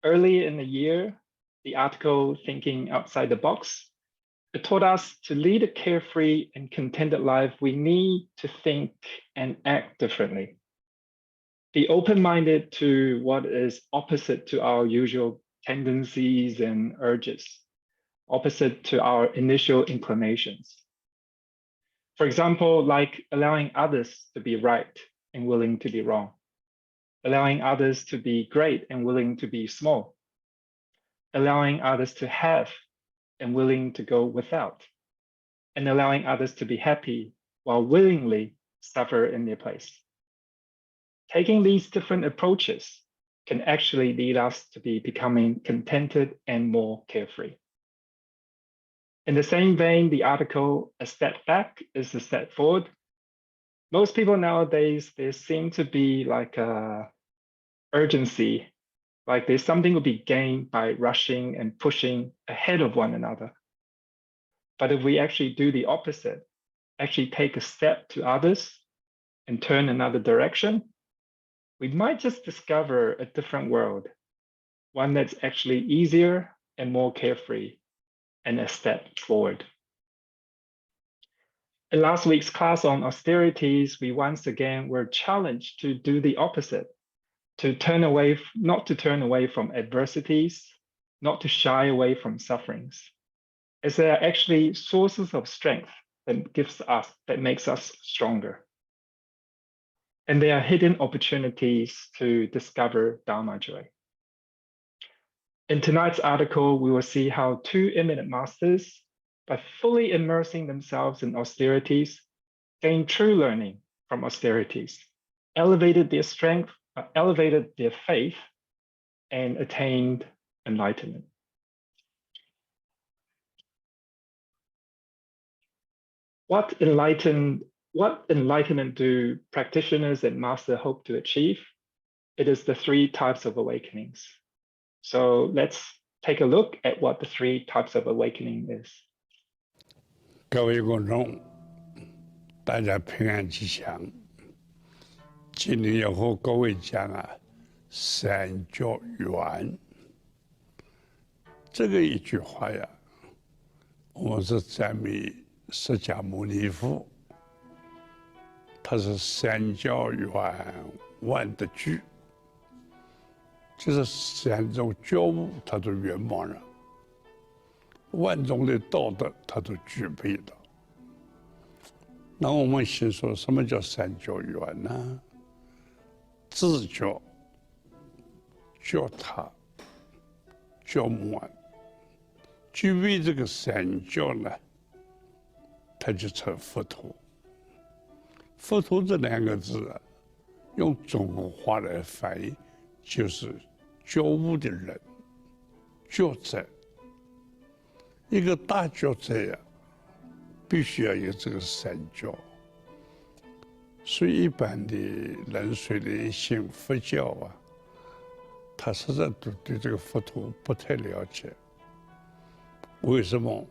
early in the year, the article Thinking Outside the Box, it taught us to lead a carefree and contented life, we need to think and act differently. Be open-minded to what is opposite to our usual tendencies and urges, opposite to our initial inclinations. For example, like allowing others to be right and willing to be wrong, allowing others to be great and willing to be small, allowing others to have and willing to go without, and allowing others to be happy while willingly suffer in their place. Taking these different approaches can actually lead us to be becoming contented and more carefree. In the same vein, the article, A Step Back is a Step Forward. Most people nowadays, there seem to be like a urgency, like there's something to be gained by rushing and pushing ahead of one another. But if we actually do the opposite, actually take a step to others and turn another direction, we might just discover a different world, one that's actually easier and more carefree, and a step forward. In last week's class on austerities, we once again were challenged to do the opposite, to turn away, not to turn away from adversities, not to shy away from sufferings, as they are actually sources of strength that makes us stronger. And they are hidden opportunities to discover Dharma joy. In tonight's article, we will see how two eminent masters, by fully immersing themselves in austerities, gained true learning from austerities, elevated their strength, elevated their faith, and attained enlightenment. What enlightenment do practitioners and masters hope to achieve? It is the three types of awakenings. So let's take a look at what the three types of awakening is. 各位观众，大家平安吉祥。今天要和各位讲三觉缘这个一句话呀，我是赞美释迦牟尼佛，他是三觉缘万德具，就是三种觉悟他都圆满了，万种的道德他都具备了。那我们先说什么叫三觉缘呢？自觉、觉他、觉满，具备这个三觉呢，他就成佛陀。佛陀这两个字啊，用中国话来翻译，就是觉悟的人，觉者。一个大觉者呀，必须要有这个三觉。所以一般的人虽然信佛教啊，他实在都对这个佛陀不太了解。为什么？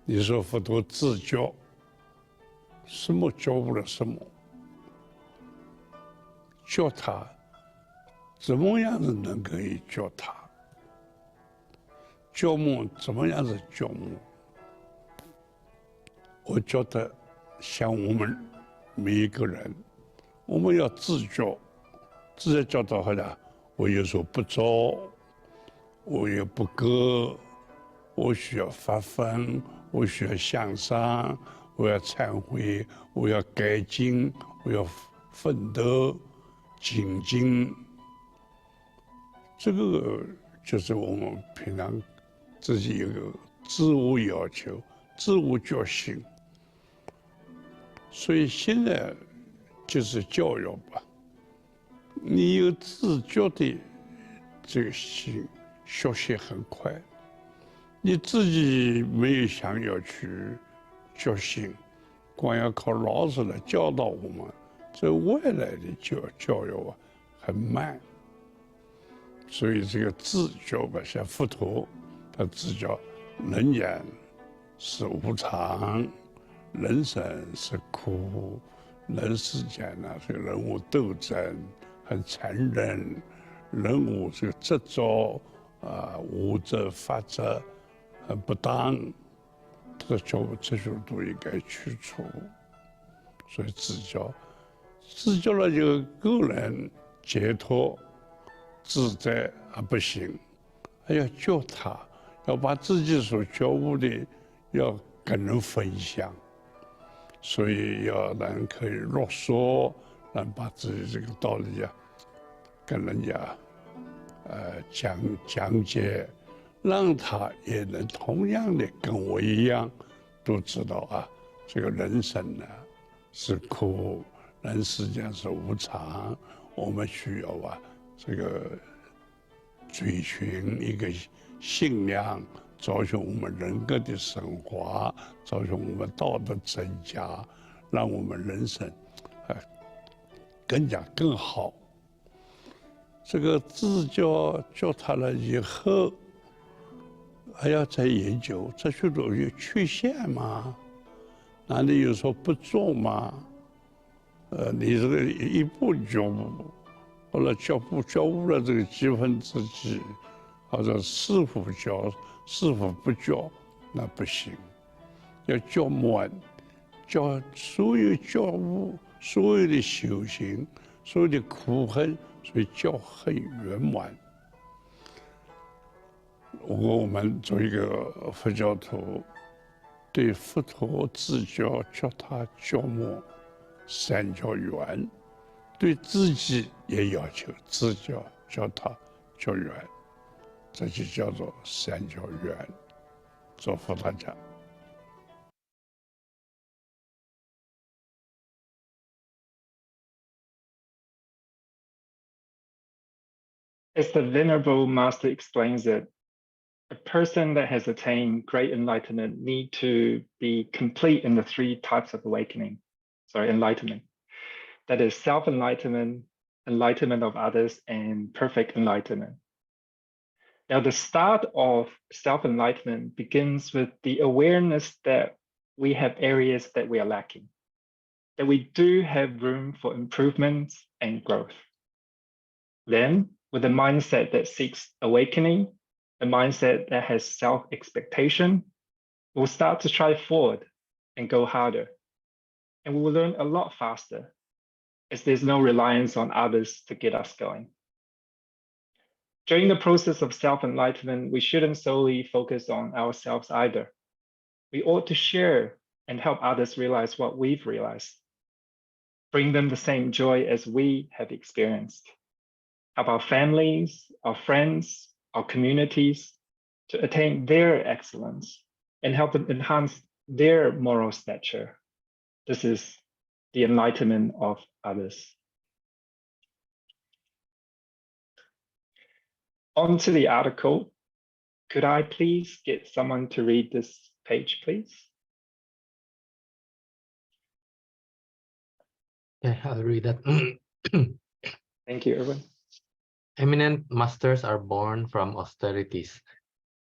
你说佛陀自觉，什么觉悟了什么？觉他，怎么样子能够觉他？觉悟怎么样子觉悟？我觉得，像我们每一个人，我们要自觉，自觉觉到好了，我有所不足，我有不够，我需要发奋，我需要向上，我要忏悔，我要改进，我要奋斗精进。这个就是我们平常自己有个自我要求、自我觉醒。所以现在就是教育吧，你有自觉的这个心，学习很快。你自己没有想要去觉醒，光要靠老师来教导我们，这外来的教育啊很慢。所以这个自觉吧，像佛陀，他自觉人间是无常。人生是苦，人世间呢，这个人物斗争很残忍，人无这个执着无则法则不当，这就都应该去除。所以自救了就个人解脱自在不行，还要救他，要把自己所觉悟的要跟人分享，所以要人可以落说，能把自己这个道理跟人家讲解，让他也能同样的跟我一样，都知道这个人生呢是苦，人世间是无常，我们需要这个追寻一个信仰，找寻我们人格的升华，找寻我们道德增加，让我们人生更好。这个自教他了以后，还要再研究，这许多有缺陷吗？难道有说不做吗？你这个一步觉悟，后来觉悟了这个几分之几，或者是否觉，是否不觉，那不行，要觉满，觉所有觉悟，所有的修行，所有的苦恨，所以觉很圆满。我们做一个佛教徒，对佛陀自教叫他觉满，三觉圆，对自己也要求自教叫他觉圆，这就叫做三觉圆。祝福大家。As the Venerable Master explains it, a person that has attained great enlightenment need to be complete in the three types of enlightenment. That is self-enlightenment, enlightenment of others, and perfect enlightenment. Now, the start of self-enlightenment begins with the awareness that we have areas that we are lacking, that we do have room for improvement and growth. Then, with a mindset that seeks awakening, a mindset that has self-expectation, we'll start to try forward and go harder. And we will learn a lot faster, as there's no reliance on others to get us going. During the process of self-enlightenment, we shouldn't solely focus on ourselves either. We ought to share and help others realize what we've realized, bring them the same joy as we have experienced. Help our families, our friends, our communities to attain their excellence and help them enhance their moral stature. This is the enlightenment of others. On to the article. Could I please get someone to read this page, please? Yeah, I'll read that. Thank you, Erwin. Eminent masters are born from austerities.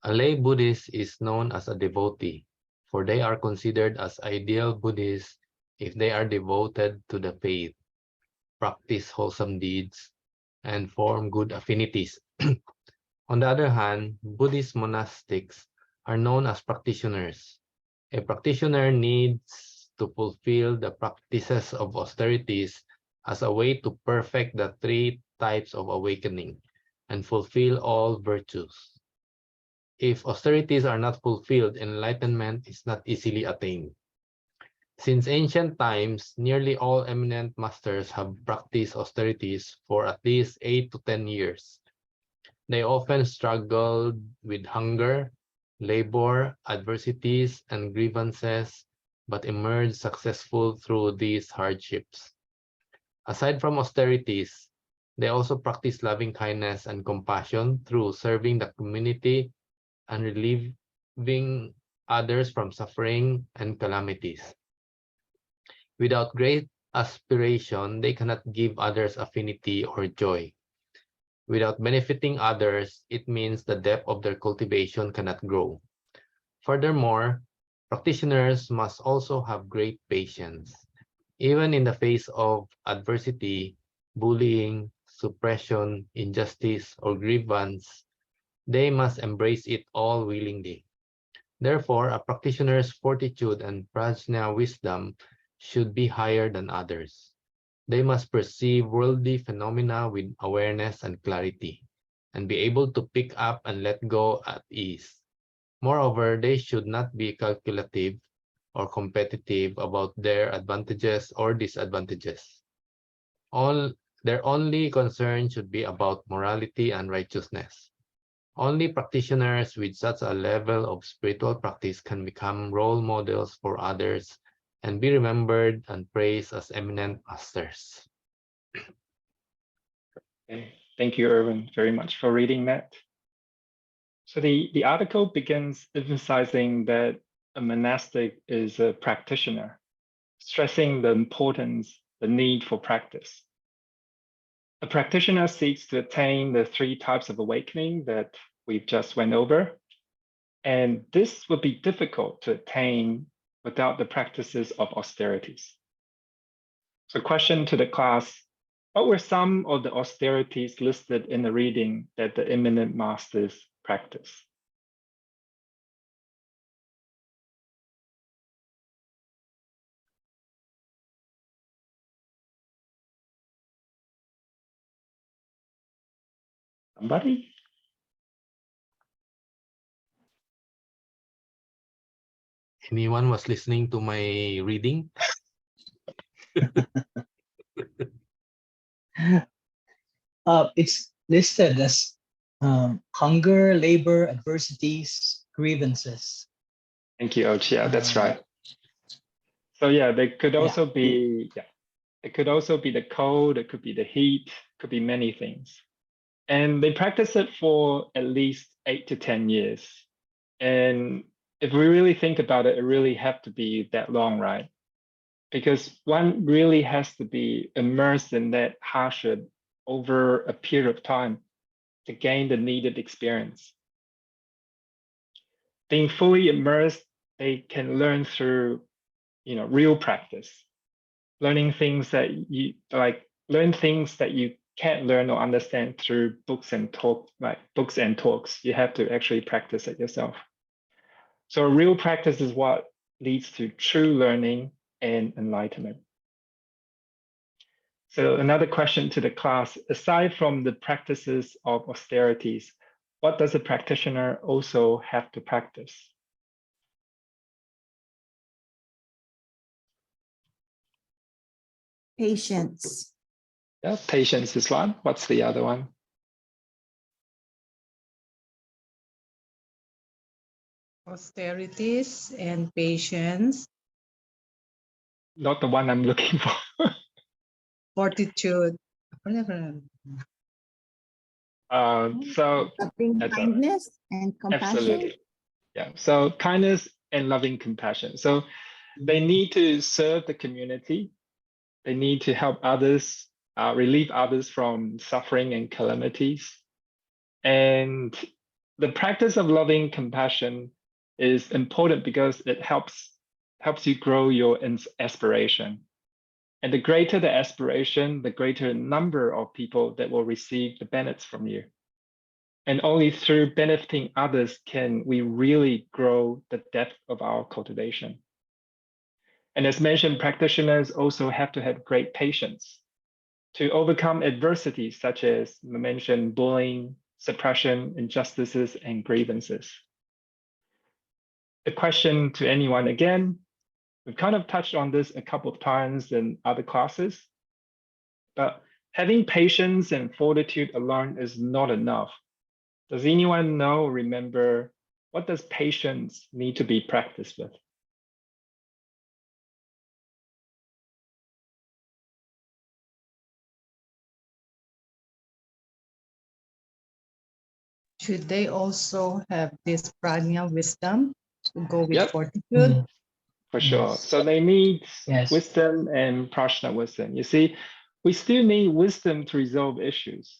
A lay Buddhist is known as a devotee, for they are considered as ideal Buddhists if they are devoted to the faith, practice wholesome deeds, and form good affinities. On the other hand, Buddhist monastics are known as practitioners. A practitioner needs to fulfill the practices of austerities as a way to perfect the three types of awakening and fulfill all virtues. If austerities are not fulfilled, enlightenment is not easily attained. Since ancient times, nearly all eminent masters have practiced austerities for at least 8 to 10 years. They often struggled with hunger, labor, adversities, and grievances, but emerged successful through these hardships. Aside from austerities, they also practice loving kindness and compassion through serving the community and relieving others from suffering and calamities. Without great aspiration, they cannot give others affinity or joy. Without benefiting others, it means the depth of their cultivation cannot grow. Furthermore, practitioners must also have great patience. Even in the face of adversity, bullying, suppression, injustice, or grievance, they must embrace it all willingly. Therefore, a practitioner's fortitude and prajna wisdom should be higher than others. They must perceive worldly phenomena with awareness and clarity, and be able to pick up and let go at ease. Moreover, they should not be calculative or competitive about their advantages or disadvantages. Their only concern should be about morality and righteousness. Only practitioners with such a level of spiritual practice can become role models for others and be remembered and praised as eminent masters. Okay. Thank you, Erwin, very much for reading that. So the article begins emphasizing that a monastic is a practitioner, stressing the importance, the need for practice. A practitioner seeks to attain the 3 types of awakening that we've just went over, and this would be difficult to attain without the practices of austerities. So question to the class, what were some of the austerities listed in the reading that the eminent masters practice? Somebody? Anyone was listening to my reading? It's listed as hunger, labor, adversities, grievances. Thank you, Och. Yeah, that's right. So yeah, they could also be, it could also be the cold, it could be the heat, could be many things. And they practice it for at least 8 to 10 years. And if we really think about it, it really have to be that long, right? Because one really has to be immersed in that hardship over a period of time to gain the needed experience. Being fully immersed, they can learn through, real practice, learning things that you learn things that you can't learn or understand through books and talks. You have to actually practice it yourself. So real practice is what leads to true learning and enlightenment. So another question to the class, aside from the practices of austerities, what does a practitioner also have to practice? Patience. Yeah, patience is one. What's the other one? Austerities and patience. Not the one I'm looking for. Fortitude. So Loving kindness and compassion. absolutely. Yeah. So kindness and loving compassion. So they need to serve the community. They need to help others, relieve others from suffering and calamities. And the practice of loving compassion is important because it helps you grow your aspiration. And the greater the aspiration, the greater number of people that will receive the benefits from you. And only through benefiting others can we really grow the depth of our cultivation. And as mentioned, practitioners also have to have great patience to overcome adversities such as mentioned bullying, suppression, injustices, and grievances. A question to anyone again, we've kind of touched on this a couple of times in other classes, but having patience and fortitude alone is not enough. Does anyone know, remember, what does patience need to be practiced with? Should they also have this prajna wisdom to go with Yep. fortitude? For sure. Yes. So they need Yes. wisdom and prajna wisdom. You see, we still need wisdom to resolve issues.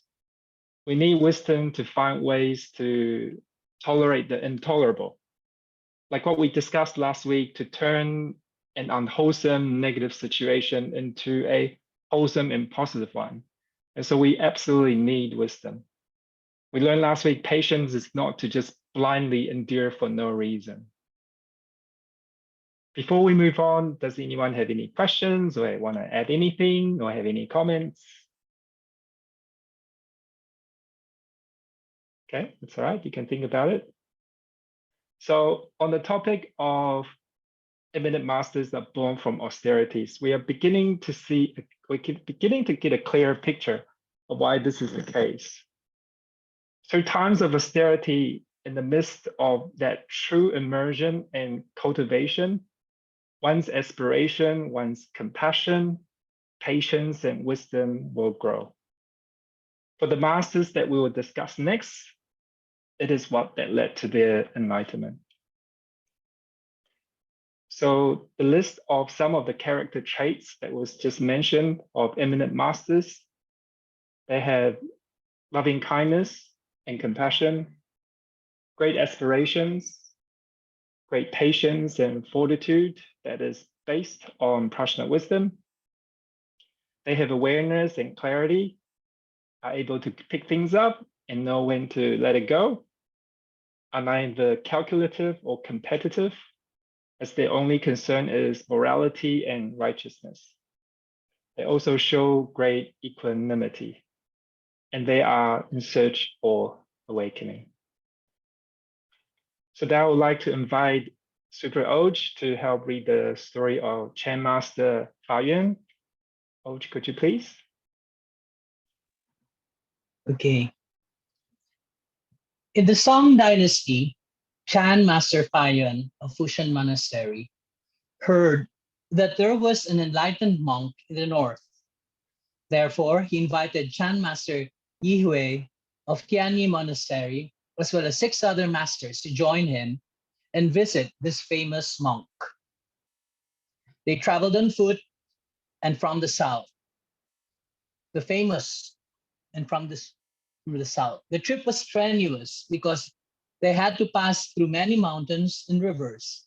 We need wisdom to find ways to tolerate the intolerable. Like what we discussed last week, to turn an unwholesome negative situation into a wholesome and positive one. And so we absolutely need wisdom. We learned last week, patience is not to just blindly endure for no reason. Before we move on, does anyone have any questions or want to add anything or have any comments? Okay, that's all right. You can think about it. So on the topic of eminent masters that born from austerities, we are beginning to get a clear picture of why this is the case. Through times of austerity, in the midst of that true immersion and cultivation, one's aspiration, one's compassion, patience, and wisdom will grow. For the masters that we will discuss next, it is what that led to their enlightenment. So the list of some of the character traits that was just mentioned of eminent masters, they have loving kindness and compassion, great aspirations, great patience and fortitude that is based on prajna wisdom. They have awareness and clarity, are able to pick things up and know when to let it go, are neither calculative or competitive, as their only concern is morality and righteousness. They also show great equanimity, and they are in search for awakening. So now I would like to invite Super Oj to help read the story of Chan Master Fa Yuan. Oj, could you please? Okay. In the Song Dynasty, Chan Master Fa Yuan of Fushan Monastery heard that there was an enlightened monk in the north. Therefore, he invited Chan Master Yihui of Tianyi Monastery, as well as 6 other masters, to join him and visit this famous monk. They traveled on foot and from the south. The south. The trip was strenuous because they had to pass through many mountains and rivers.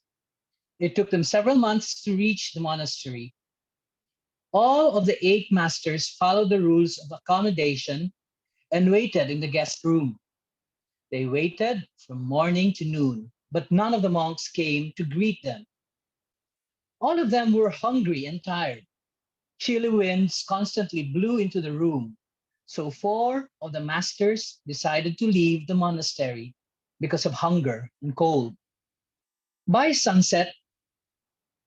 It took them several months to reach the monastery. All of the 8 masters followed the rules of accommodation and waited in the guest room. They waited from morning to noon, but none of the monks came to greet them. All of them were hungry and tired. Chilly winds constantly blew into the room, so 4 of the masters decided to leave the monastery because of hunger and cold. By sunset,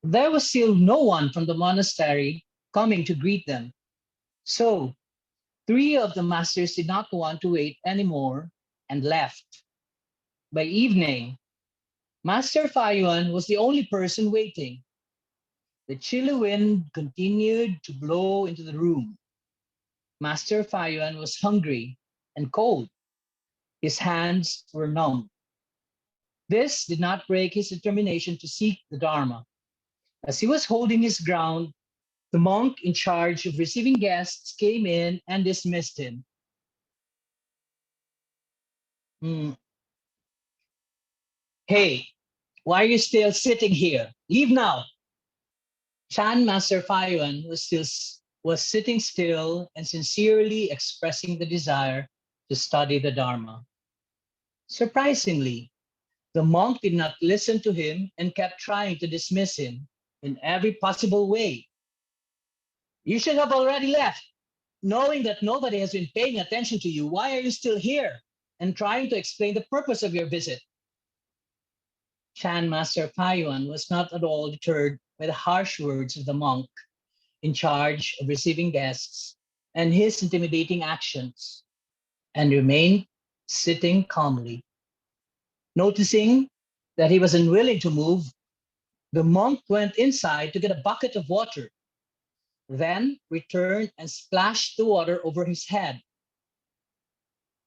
there was still no one from the monastery coming to greet them. So 3 of the masters did not want to wait anymore and left. By evening, Master Fa Yuan was the only person waiting. The chilly wind continued to blow into the room. Master Fa Yuan was hungry and cold. His hands were numb. This did not break his determination to seek the Dharma. As he was holding his ground, the monk in charge of receiving guests came in and dismissed him. Hey, why are you still sitting here? Leave now. Chan Master Fa Yuan was sitting still and sincerely expressing the desire to study the Dharma. Surprisingly, the monk did not listen to him and kept trying to dismiss him in every possible way. You should have already left. Knowing that nobody has been paying attention to you, why are you still here? And trying to explain the purpose of your visit. Chan Master Fa Yuan was not at all deterred by the harsh words of the monk in charge of receiving guests and his intimidating actions, and remained sitting calmly. Noticing that he was unwilling to move, the monk went inside to get a bucket of water, then returned and splashed the water over his head.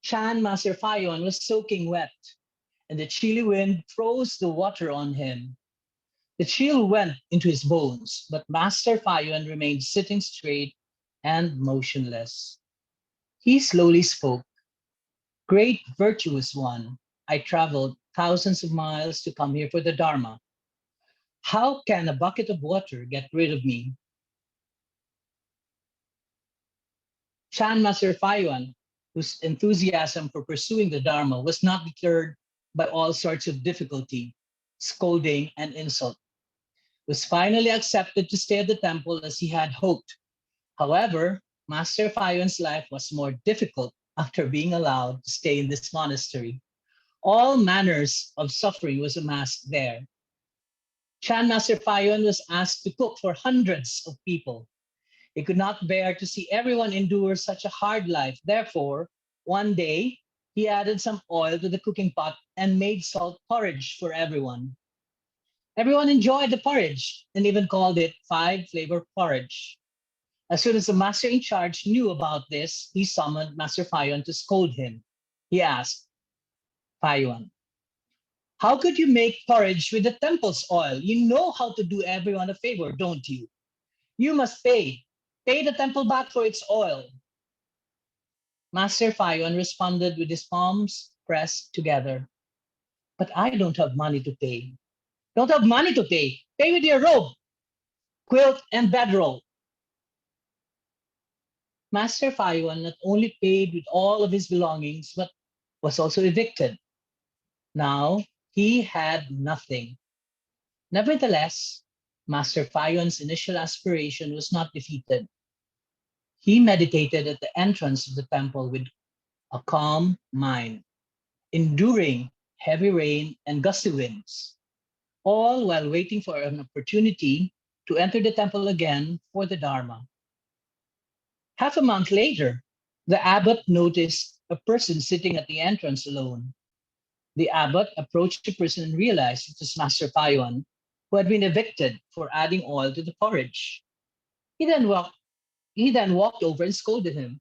Chan Master Fa Yuan was soaking wet, and the chilly wind froze the water on him. The chill went into his bones, but Master Fa Yuan remained sitting straight and motionless. He slowly spoke. Great virtuous one, I traveled thousands of miles to come here for the Dharma. How can a bucket of water get rid of me? Chan Master Faiyuan, whose enthusiasm for pursuing the Dharma was not deterred by all sorts of difficulty, scolding, and insult, was finally accepted to stay at the temple as he had hoped. However, Master Faiyuan's life was more difficult after being allowed to stay in this monastery. All manners of suffering was amassed there. Chan Master Faiyuan was asked to cook for hundreds of people. He could not bear to see everyone endure such a hard life. Therefore, one day, he added some oil to the cooking pot and made salt porridge for everyone. Everyone enjoyed the porridge and even called it 5-flavor porridge. As soon as the master in charge knew about this, he summoned Master Faiyuan to scold him. He asked, Faiyuan, how could you make porridge with the temple's oil? You know how to do everyone a favor, don't you? You must pay. Pay the temple back for its oil. Master Faiyuan responded with his palms pressed together. But I don't have money to pay. Don't have money to pay. Pay with your robe, quilt, and bedroll. Master Faiyuan not only paid with all of his belongings, but was also evicted. Now he had nothing. Nevertheless, Master Faiyuan's initial aspiration was not defeated. He meditated at the entrance of the temple with a calm mind, enduring heavy rain and gusty winds, all while waiting for an opportunity to enter the temple again for the Dharma. Half a month later, the abbot noticed a person sitting at the entrance alone. The abbot approached the person and realized it was Master Faiyuan, who had been evicted for adding oil to the porridge. He then walked over and scolded him.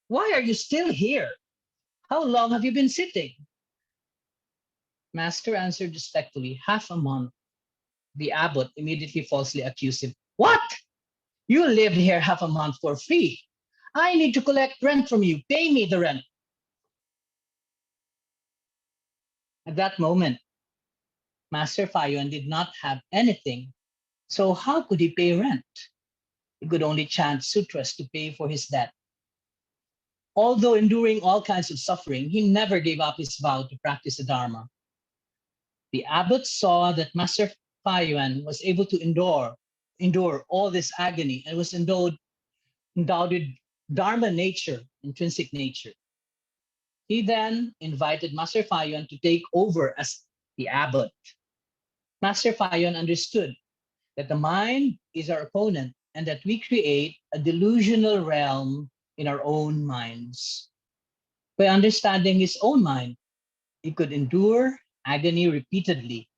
Why are you still here? How long have you been sitting? Master answered respectfully, half a month. The abbot immediately falsely accused him. What? You lived here half a month for free. I need to collect rent from you. Pay me the rent. At that moment, Master Faiyuan did not have anything. So how could he pay rent? He could only chant sutras to pay for his debt. Although enduring all kinds of suffering, he never gave up his vow to practice the Dharma. The abbot saw that Master Faiyuan was able to endure all this agony and was endowed with Dharma nature, intrinsic nature. He then invited Master Faiyuan to take over as the abbot. Master Faiyuan understood that the mind is our opponent and that we create a delusional realm in our own minds. By understanding his own mind, he could endure agony repeatedly,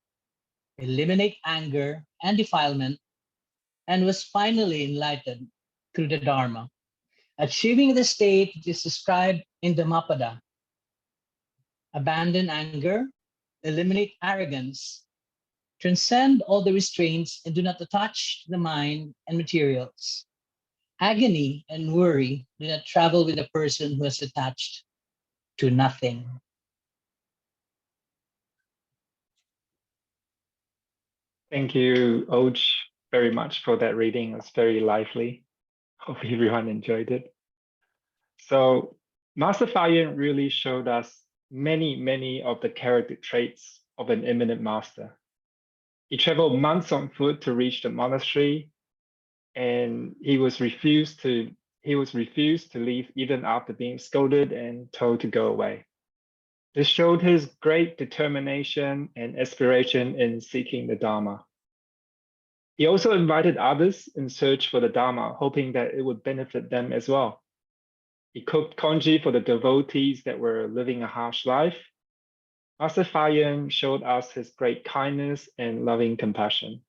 eliminate anger and defilement, and was finally enlightened through the Dharma, achieving the state which is described in Dhammapada. Abandon anger, eliminate arrogance, transcend all the restraints, and do not attach to the mind and materials. Agony and worry do not travel with a person who is attached to nothing. Thank you, Oj, very much for that reading. It was very lively. Hope everyone enjoyed it. So Master Faiyuan really showed us many of the character traits of an eminent master. He traveled months on foot to reach the monastery, and he was refused to leave even after being scolded and told to go away. This showed his great determination and aspiration in seeking the Dharma. He also invited others in search for the Dharma, hoping that it would benefit them as well. He cooked congee for the devotees that were living a harsh life. Master Faiyuan showed us his great kindness and loving compassion.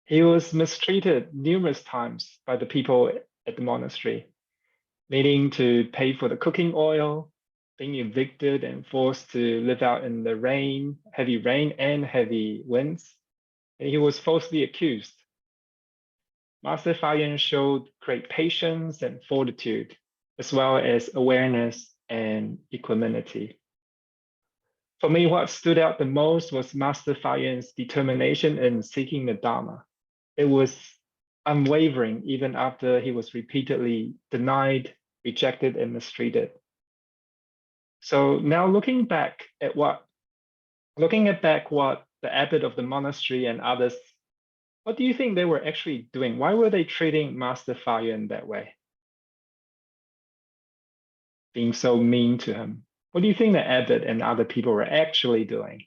He was mistreated numerous times by the people at the monastery, needing to pay for the cooking oil, being evicted and forced to live out in the heavy rain and heavy winds, and he was falsely accused. Master Faiyuan showed great patience and fortitude, as well as awareness and equanimity. For me, what stood out the most was Master Faiyuan's determination in seeking the Dharma. It was unwavering even after he was repeatedly denied, rejected, and mistreated. So now looking at what the abbot of the monastery and others, what do you think they were actually doing? Why were they treating Master Fa Yuen that way? Being so mean to him. What do you think the abbot and other people were actually doing?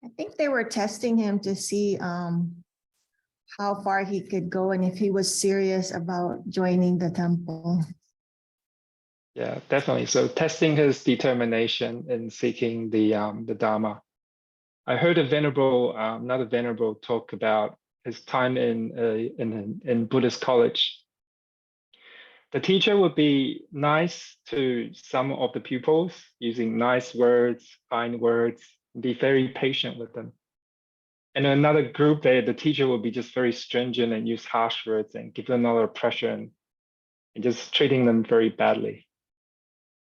I think they were testing him to see how far he could go and if he was serious about joining the temple. Yeah, definitely. So testing his determination in seeking the Dharma. I heard another venerable talk about his time in Buddhist college. The teacher would be nice to some of the pupils, using nice words, kind words, be very patient with them. And in another group, the teacher would be just very stringent and use harsh words and give them a lot of pressure and just treating them very badly.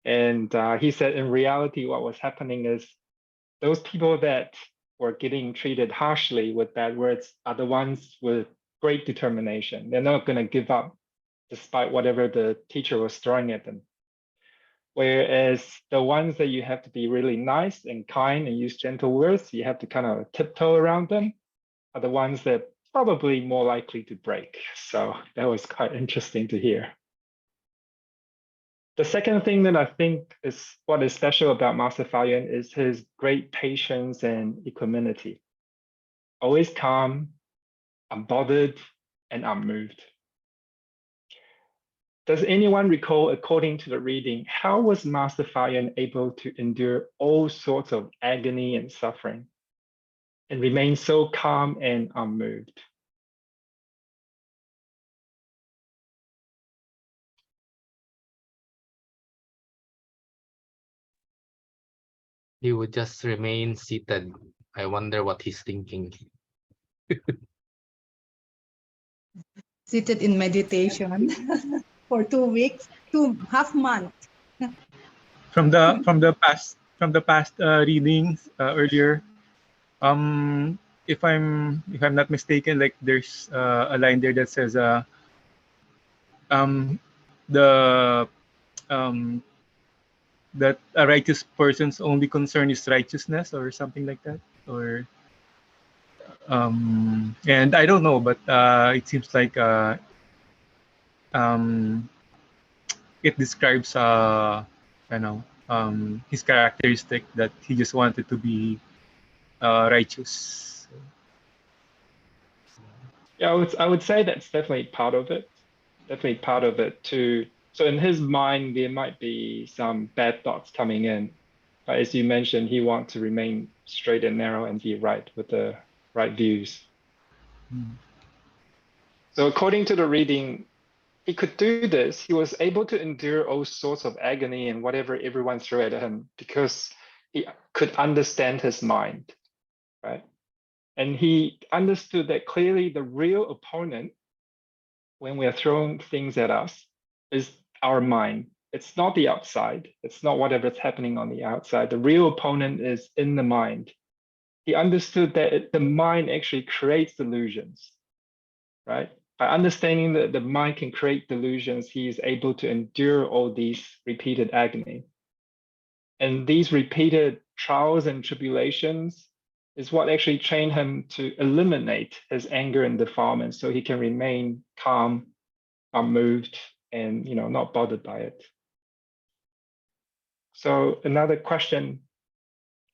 And he said in reality, what was happening is those people that were getting treated harshly with bad words are the ones with great determination. They're not going to give up despite whatever the teacher was throwing at them. Whereas the ones that you have to be really nice and kind and use gentle words, you have to kind of tiptoe around them, are the ones that are probably more likely to break. So that was quite interesting to hear. The second thing that I think is what is special about Master Fa Yuen is his great patience and equanimity. Always calm, unbothered, and unmoved. Does anyone recall, according to the reading, how was Master Fa Yuen able to endure all sorts of agony and suffering and remain so calm and unmoved? He would just remain seated. I wonder what he's thinking. Seated in meditation for 2 weeks, 2.5 months. From the past readings earlier, if I'm not mistaken, like there's a line there that says the that a righteous person's only concern is righteousness or something like that, or and I don't know, but it seems like it describes his characteristic that he just wanted to be righteous. Yeah, I would say that's definitely part of it. Definitely part of it too. So in his mind, there might be some bad thoughts coming in. But as you mentioned, he wants to remain straight and narrow and be right with the right views. So according to the reading, he could do this. He was able to endure all sorts of agony and whatever everyone threw at him because he could understand his mind, right? And he understood that clearly the real opponent, when we're throwing things at us, is our mind. It's not the outside. It's not whatever's happening on the outside. The real opponent is in the mind. He understood that the mind actually creates delusions, right? By understanding that the mind can create delusions, he is able to endure all these repeated agony. And these repeated trials and tribulations is what actually trained him to eliminate his anger and defilement so he can remain calm, unmoved, and not bothered by it. So another question,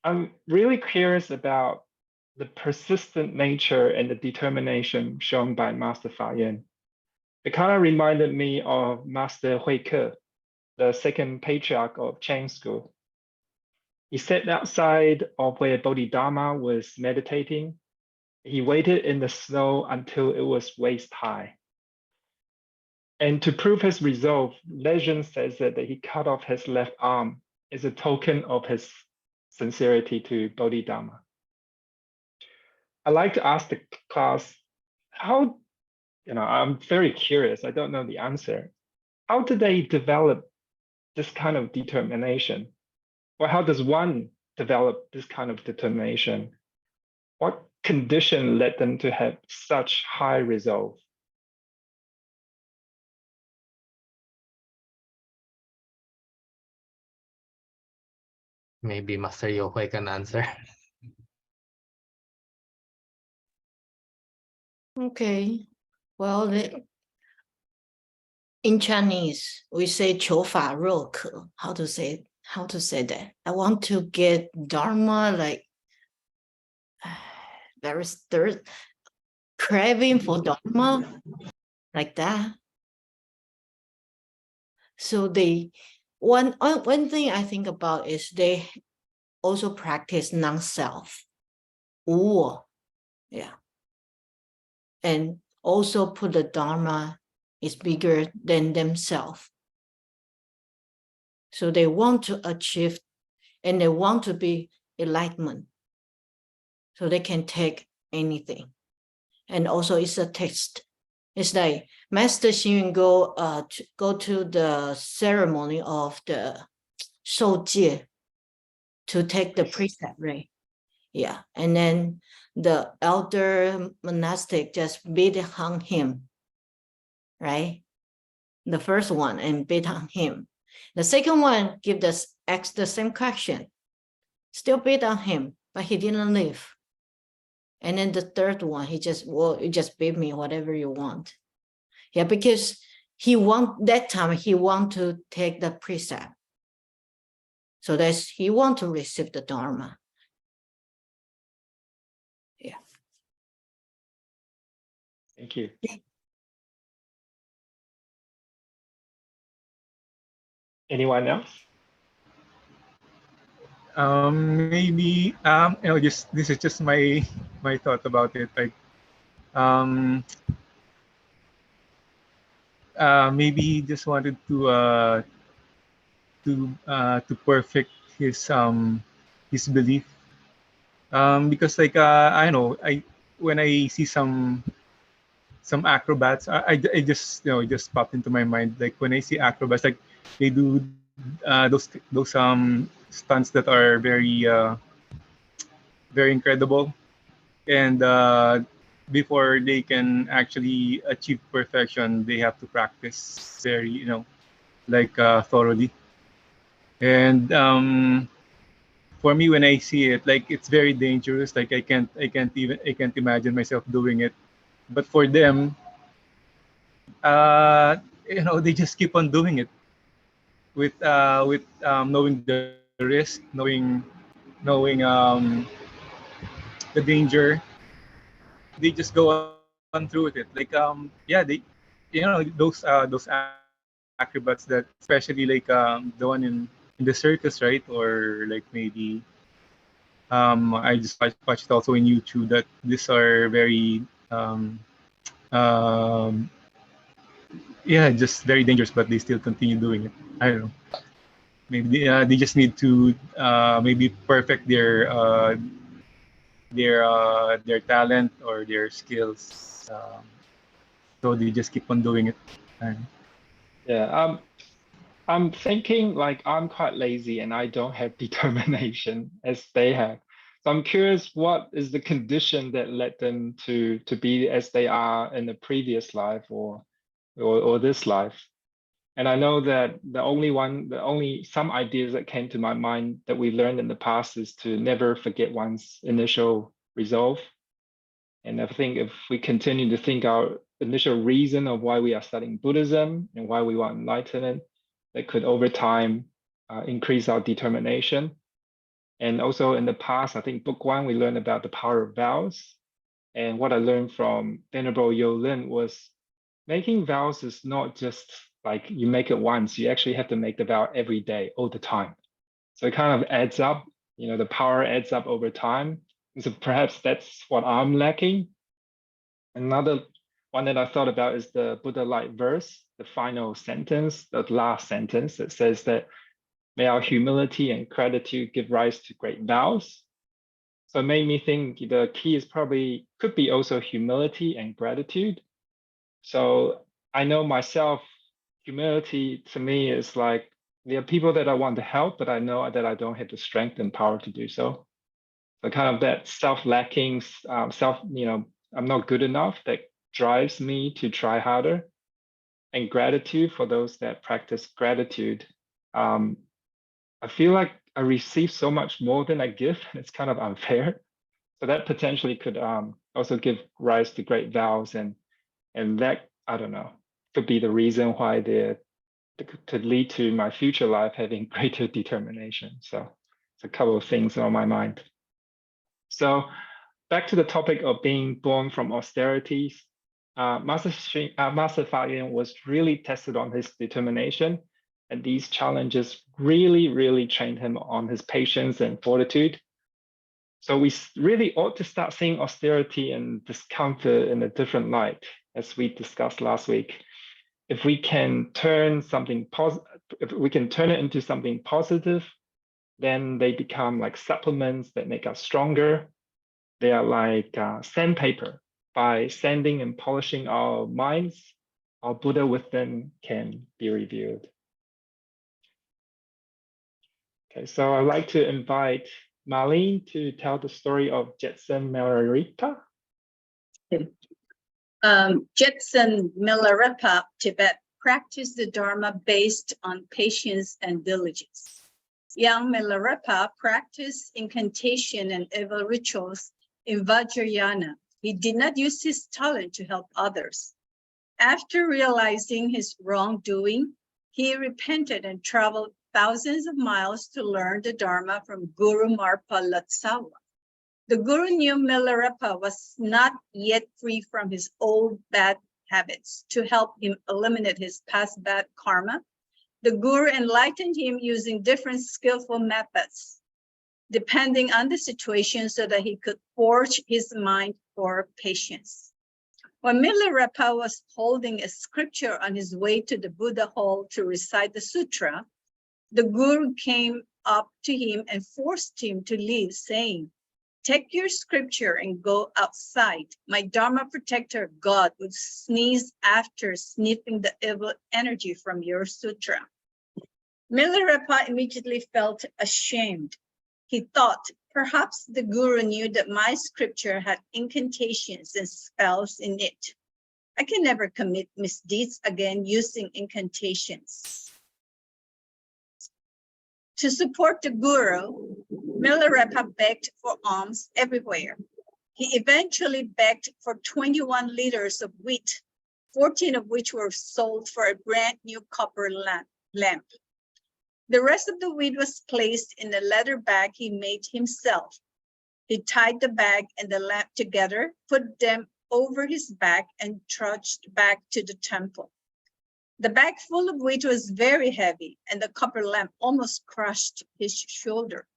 I'm really curious about the persistent nature and the determination shown by Master Fa Yuen. It kind of reminded me of Master Hui Ke, the second patriarch of Chang School. He sat outside of where Bodhidharma was meditating. He waited in the snow until it was waist high. And to prove his resolve, legend says that he cut off his left arm as a token of his sincerity to Bodhidharma. I'd like to ask the class, I'm very curious, I don't know the answer. How did they develop this kind of determination? Or how does one develop this kind of determination? What condition led them to have such high resolve? Maybe Master Yohui can answer. Okay. Well, in Chinese, we say 求法若渴. How to say that? I want to get Dharma, like very craving for Dharma, like that. So one thing I think about is they also practice non-self, 无我, yeah, and also put the Dharma is bigger than themselves. So they want to achieve and they want to be enlightenment. So they can take anything. And also it's a test. It's like Master Xing go to the ceremony of the 受戒 to take the precept, right? Yeah. And then the elder monastic just beat on him, right? The first one and beat on him. The second one asked the same question, still beat on him, but he didn't leave. And then the third one, you just beat me, whatever you want. Yeah, because he want to take the precept. So he want to receive the Dharma. Yeah. Thank you. Anyone else? Maybe just this is just my thought about it. Like maybe he just wanted to perfect his belief. Because like I know when I see some acrobats, I just just popped into my mind, like when I see acrobats, like they do those stunts that are very very incredible, and before they can actually achieve perfection, they have to practice very like thoroughly. And for me, when I see it, like it's very dangerous. Like I can't imagine myself doing it. But for them, they just keep on doing it with knowing the risk, knowing the danger. They just go on through with it. Like yeah, they those acrobats that, especially like the one in the circus, right? Or like maybe I just watched also in YouTube that these are very um, yeah, just very dangerous, but they still continue doing it. I don't know. Maybe they just need to maybe perfect their talent or their skills. So they just keep on doing it. Yeah, I'm thinking like I'm quite lazy and I don't have determination as they have. So I'm curious, what is the condition that led them to be as they are in the previous life or this life? And I know that the only some ideas that came to my mind that we learned in the past is to never forget one's initial resolve. And I think if we continue to think our initial reason of why we are studying Buddhism and why we want enlightenment, that could over time increase our determination. And also in the past, I think book 1, we learned about the power of vows. And what I learned from Venerable Yo Lin was making vows is not just like you make it once, you actually have to make the vow every day, all the time. So it kind of adds up, the power adds up over time. And so perhaps that's what I'm lacking. Another one that I thought about is the Buddha light verse, the final sentence, the last sentence that says that may our humility and gratitude give rise to great vows. So it made me think the key is could be also humility and gratitude. So I know myself, humility to me is like there are people that I want to help, but I know that I don't have the strength and power to do so. So kind of that self-lacking, I'm not good enough, that drives me to try harder. And gratitude for those that practice gratitude. I feel like I receive so much more than I give, and it's kind of unfair. So that potentially could also give rise to great vows, and that, I don't know, could be the reason why could lead to my future life having greater determination. So it's a couple of things on my mind. So back to the topic of being born from austerities. Master Fa Yuen was really tested on his determination, and these challenges really trained him on his patience and fortitude. So we really ought to start seeing austerity and discomfort in a different light, as we discussed last week. If we can turn something if we can turn it into something positive, then they become like supplements that make us stronger. They are like sandpaper. By sanding and polishing our minds, our Buddha within can be revealed. Okay, so I'd like to invite Marlene to tell the story of Jetsun Milarepa. Jetsun Milarepa, Tibet, practiced the Dharma based on patience and diligence. Young Milarepa practiced incantation and evil rituals in Vajrayana. He did not use his talent to help others. After realizing his wrongdoing, he repented and traveled thousands of miles to learn the Dharma from Guru Marpa Latsawa. The Guru knew Milarepa was not yet free from his old bad habits. To help him eliminate his past bad karma, the Guru enlightened him using different skillful methods, depending on the situation, so that he could forge his mind for patience. When Milarepa was holding a scripture on his way to the Buddha hall to recite the sutra, the Guru came up to him and forced him to leave, saying, "Take your scripture and go outside. My Dharma protector, God, would sneeze after sniffing the evil energy from your sutra." Milarepa immediately felt ashamed. He thought, perhaps the Guru knew that my scripture had incantations and spells in it. I can never commit misdeeds again using incantations. To support the Guru, Milarepa begged for alms everywhere. He eventually begged for 21 liters of wheat, 14 of which were sold for a brand new copper lamp. The rest of the wheat was placed in a leather bag he made himself. He tied the bag and the lamp together, put them over his back, and trudged back to the temple. The bag full of wheat was very heavy, and the copper lamp almost crushed his shoulder.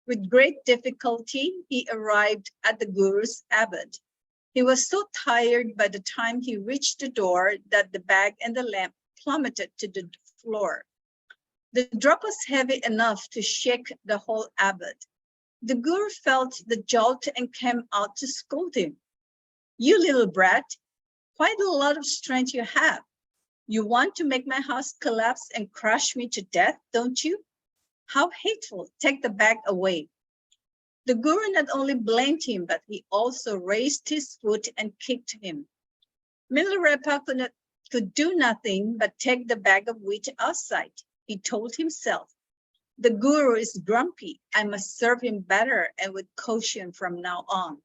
With great difficulty, he arrived at the Guru's abode. He was so tired by the time he reached the door that the bag and the lamp plummeted to the floor. The drop was heavy enough to shake the whole abode. The Guru felt the jolt and came out to scold him. "You little brat, quite a lot of strength you have. You want to make my house collapse and crush me to death, don't you? How hateful, take the bag away." The Guru not only blamed him, but he also raised his foot and kicked him. Milarepa could do nothing but take the bag of wheat outside. He told himself, "The Guru is grumpy. I must serve him better and with caution from now on."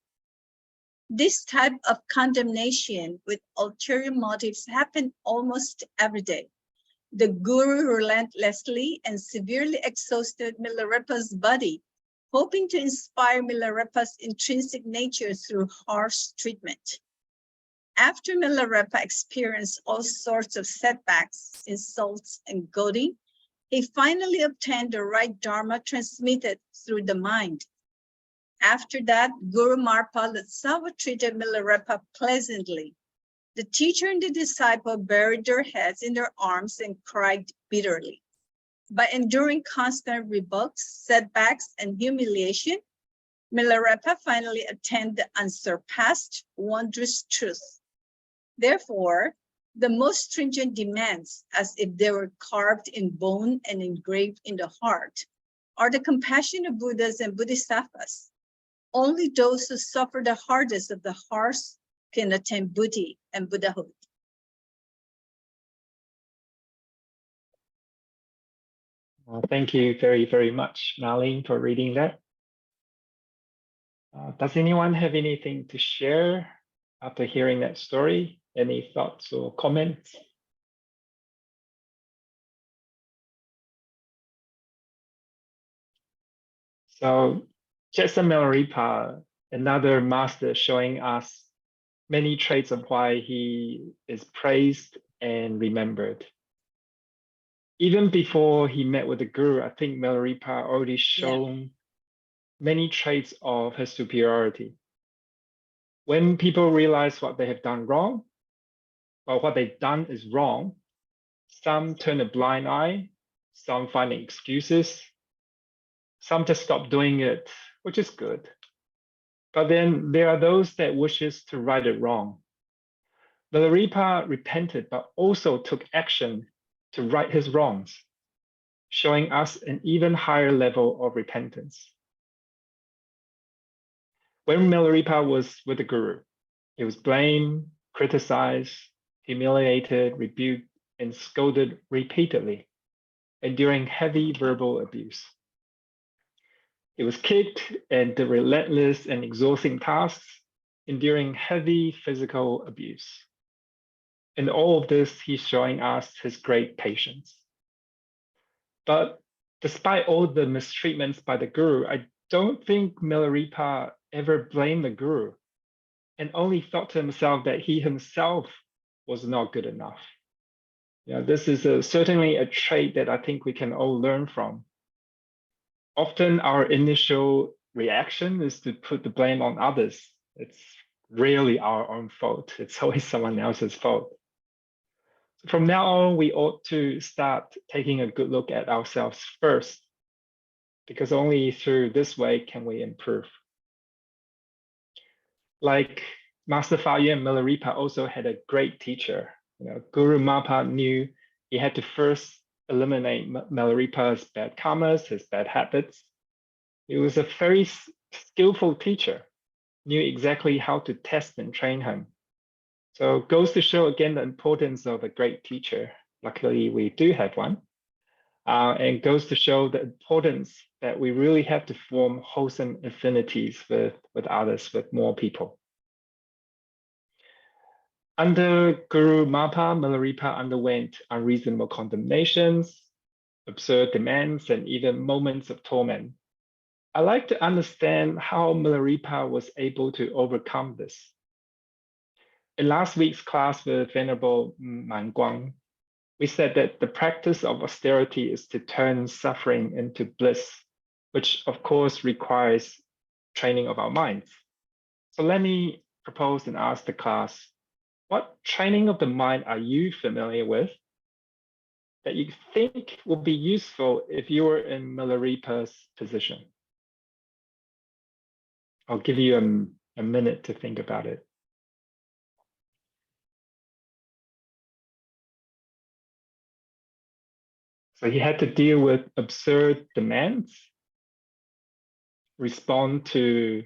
This type of condemnation with ulterior motives happened almost every day. The Guru relentlessly and severely exhausted Milarepa's body, hoping to inspire Milarepa's intrinsic nature through harsh treatment. After Milarepa experienced all sorts of setbacks, insults, and goading, he finally obtained the right Dharma transmitted through the mind. After that, Guru Marpa Latsawa treated Milarepa pleasantly. The teacher and the disciple buried their heads in their arms and cried bitterly. By enduring constant rebuffs, setbacks, and humiliation, Milarepa finally attained the unsurpassed, wondrous truth. Therefore, the most stringent demands, as if they were carved in bone and engraved in the heart, are the compassionate Buddhas and Bodhisattvas. Only those who suffer the hardest of the harsh can attain Buddhi and Buddhahood. Well, thank you very, very much, Marlene, for reading that. Does anyone have anything to share after hearing that story? Any thoughts or comments? So, Jetsa Milarepa, another master showing us many traits of why he is praised and remembered. Even before he met with the guru, I think Milarepa already shown many traits of his superiority. When people realize what they have done wrong, or what they've done is wrong, some turn a blind eye, some find excuses, some just stop doing it, which is good. But then there are those that wishes to right it wrong. Milarepa repented, but also took action to right his wrongs, showing us an even higher level of repentance. When Milarepa was with the guru, he was blamed, criticized, humiliated, rebuked, and scolded repeatedly, enduring heavy verbal abuse. He was kicked and did relentless and exhausting tasks, enduring heavy physical abuse. In all of this, he's showing us his great patience. But despite all the mistreatments by the guru, I don't think Milarepa ever blamed the guru and only thought to himself that he himself was not good enough. This is certainly a trait that I think we can all learn from. Often our initial reaction is to put the blame on others. It's rarely our own fault. It's always someone else's fault. From now on, we ought to start taking a good look at ourselves first, because only through this way can we improve. Like Master Fa Yuen, Milarepa also had a great teacher. Guru Mapa knew he had to first eliminate Milarepa's bad karmas, his bad habits. He was a very skillful teacher, knew exactly how to test and train him. So it goes to show again the importance of a great teacher. Luckily, we do have one. And goes to show the importance that we really have to form wholesome affinities with others, with more people. Under Guru Mapa, Milarepa underwent unreasonable condemnations, absurd demands, and even moments of torment. I like to understand how Milarepa was able to overcome this. In last week's class with Venerable Man Guang, we said that the practice of austerity is to turn suffering into bliss, which of course requires training of our minds. So let me propose and ask the class, what training of the mind are you familiar with that you think will be useful if you were in Milarepa's position? I'll give you a minute to think about it. So he had to deal with absurd demands, respond to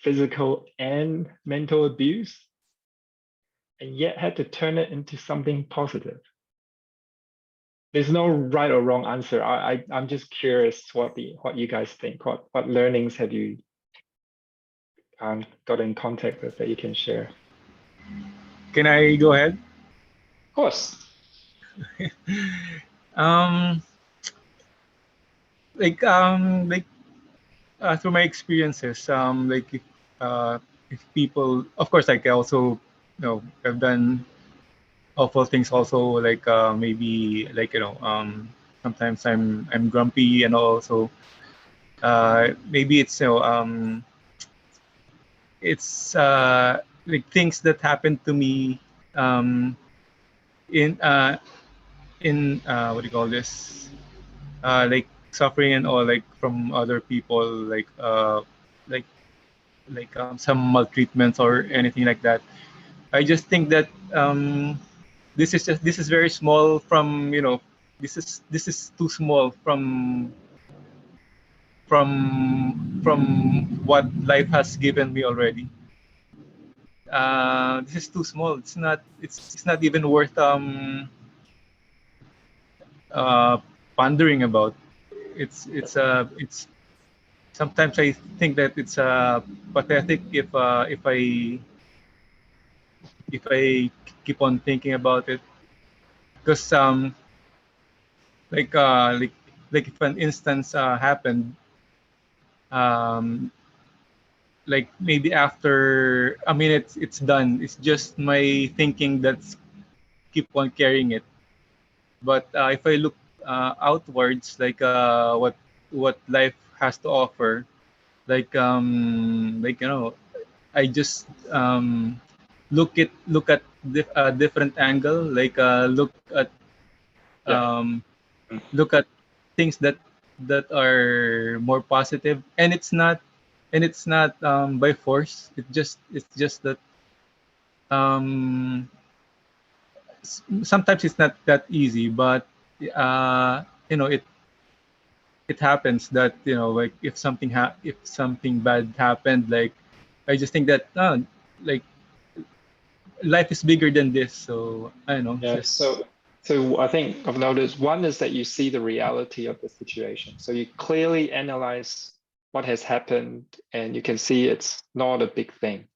physical and mental abuse, and yet had to turn it into something positive. There's no right or wrong answer. I'm just curious what you guys think. What learnings have you got in contact with that you can share? Can I go ahead? Of course. Through my experiences, if people, of course, like I also, I've done awful things also, like maybe like sometimes I'm grumpy and also maybe it's it's like things that happened to me in what do you call this, like suffering and all, like from other people, like some maltreatments or anything like that. I just think that this is very small from, you know, this is too small from what life has given me already. This is too small. It's not even worth pondering about. It's sometimes I think that it's pathetic if I keep on thinking about it, because like uh like like if an instance happened, um like maybe after a minute it's done, it's just my thinking that's keep on carrying it. But if I look outwards, like what life has to offer, like, you know, I just look at a different angle, like Yeah. um, look at things that are more positive, and it's not by force. It's just that um, sometimes it's not that easy, but you know, it happens that, you know, like if something bad happened, like I just think that like life is bigger than this. So I don't know, Yeah. just So I think I've noticed one is that you see the reality of the situation. So you clearly analyze what has happened and you can see it's not a big thing.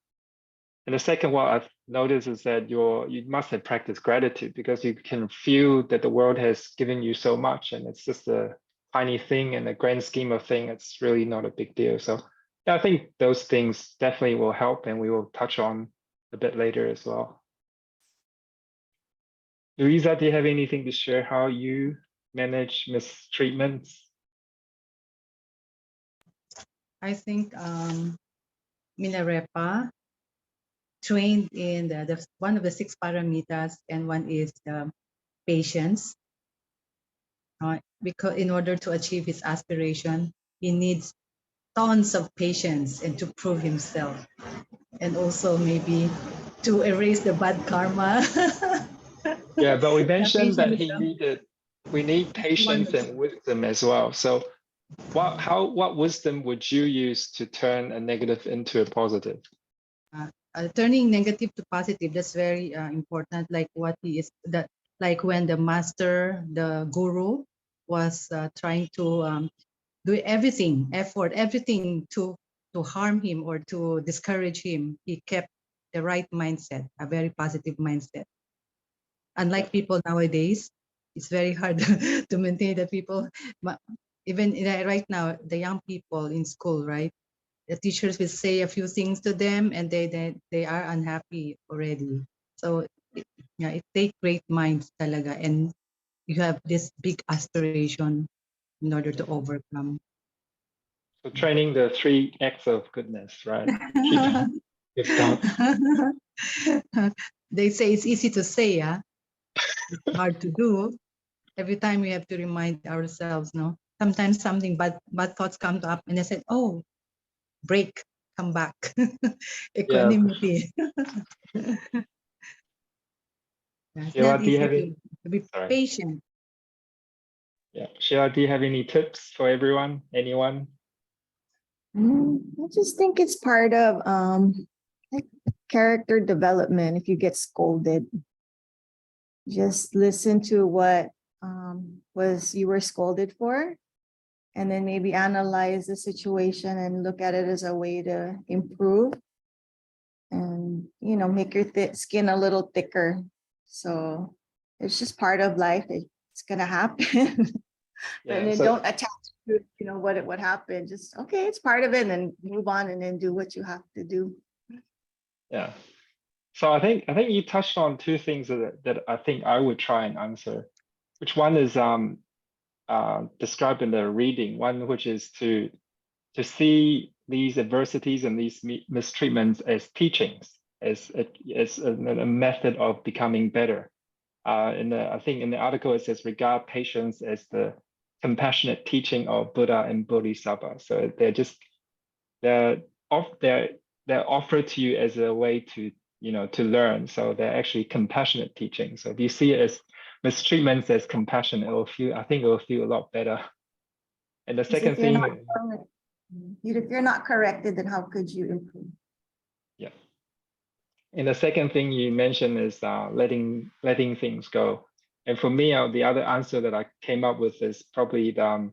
And the second one I've noticed is that you must have practiced gratitude, because you can feel that the world has given you so much and it's just a tiny thing in the grand scheme of things. It's really not a big deal. So yeah, I think those things definitely will help, and we will touch on a bit later as well. Louisa, do you have anything to share how you manage mistreatments? I think Milarepa trained in the one of the 6 paramitas, and one is the patience. Because in order to achieve his aspiration, he needs tons of patience and to prove himself, and also maybe to erase the bad karma. Yeah, but we The mentioned that patience, we need one patience and wisdom as well. So what wisdom would you use to turn a negative into a positive? turning negative to positive, that's very important. Like what he is that, like when the master, the guru, was trying to do everything to harm him or to discourage him, he kept the right mindset, a very positive mindset. Unlike people nowadays, it's very hard to maintain the people. Even right now, the young people in school, right? The teachers will say a few things to them, and they are unhappy already. So yeah, it takes great minds talaga, and you have this big aspiration in order to overcome. So training the 3 acts of goodness, right? Good thoughts. They say it's easy to say, it's hard to do. Every time we have to remind ourselves, no. Sometimes something bad thoughts come up, and I said, "Oh, break, come back." Yeah. Equanimity. It's Sheila, not do you easy have any? to be Sorry. patient. Yeah. Sheila, do you have any tips for everyone? Anyone? I just think it's part of like character development. If you get scolded, just listen to what was you were scolded for, and then maybe analyze the situation and look at it as a way to improve, and make your skin a little thicker. So it's just part of life. It's gonna happen. Yeah. And then So don't attach to what happened. Just okay, it's part of it, and then move on, and then do what you have to do. yeah. So I think you touched on 2 things that I think I would try and answer. Which one is described in the reading, one which is to see these adversities and these mistreatments as teachings, as a method of becoming better. I think in the article it says regard patience as the compassionate teaching of Buddha and Bodhisattva. So they're offered to you as a way to to learn. So they're actually compassionate teaching. So if you see it as mistreatments as compassion, I think it will feel a lot better. And the second thing, If you're not corrected, then how could you improve? yeah. And the second thing you mentioned is letting things go. And for me, the other answer that I came up with is probably to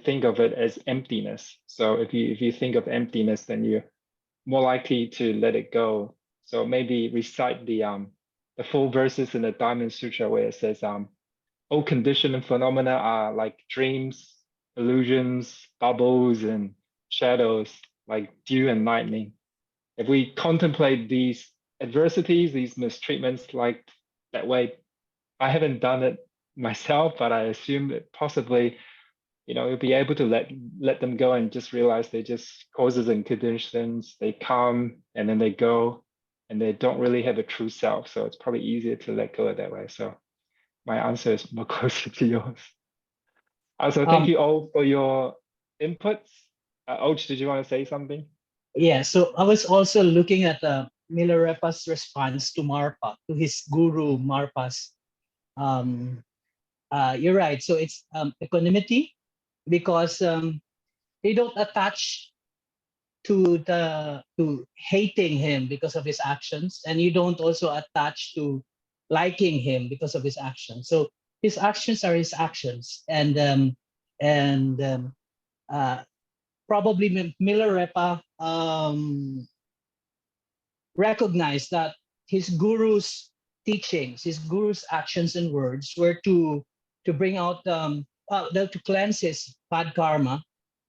think of it as emptiness. So if you think of emptiness, then you're more likely to let it go. So maybe recite the full verses in the Diamond Sutra where it says, all conditioned phenomena are like dreams, illusions, bubbles, and shadows, like dew and lightning. If we contemplate these adversities, these mistreatments like that way, I haven't done it myself, but I assume that possibly, you'll be able to let them go and just realize they're just causes and conditions. They come and then they go, and they don't really have a true self. So it's probably easier to let go of that way. So my answer is more closer to yours. Also, thank you all for your inputs. Och, did you want to say something? Yeah, so I was also looking at Milarepa's response to Marpa, to his guru Marpa's. You're right. So it's equanimity, because they don't attach to hating him because of his actions, and you don't also attach to liking him because of his actions. So his actions are his actions, and probably Milarepa recognized that his guru's teachings, his guru's actions and words were to bring out to cleanse his bad karma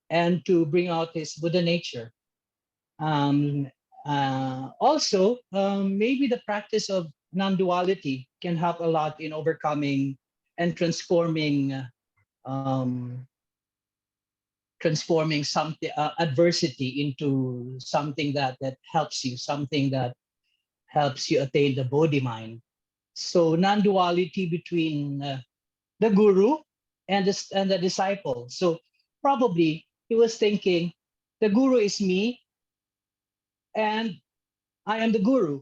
and to bring out his Buddha nature. Also, maybe the practice of non-duality can help a lot in overcoming and transforming something adversity into something that helps you, something that helps you attain the Bodhi mind. So non-duality between the guru and the disciple. So probably he was thinking, the guru is me, and I am the guru.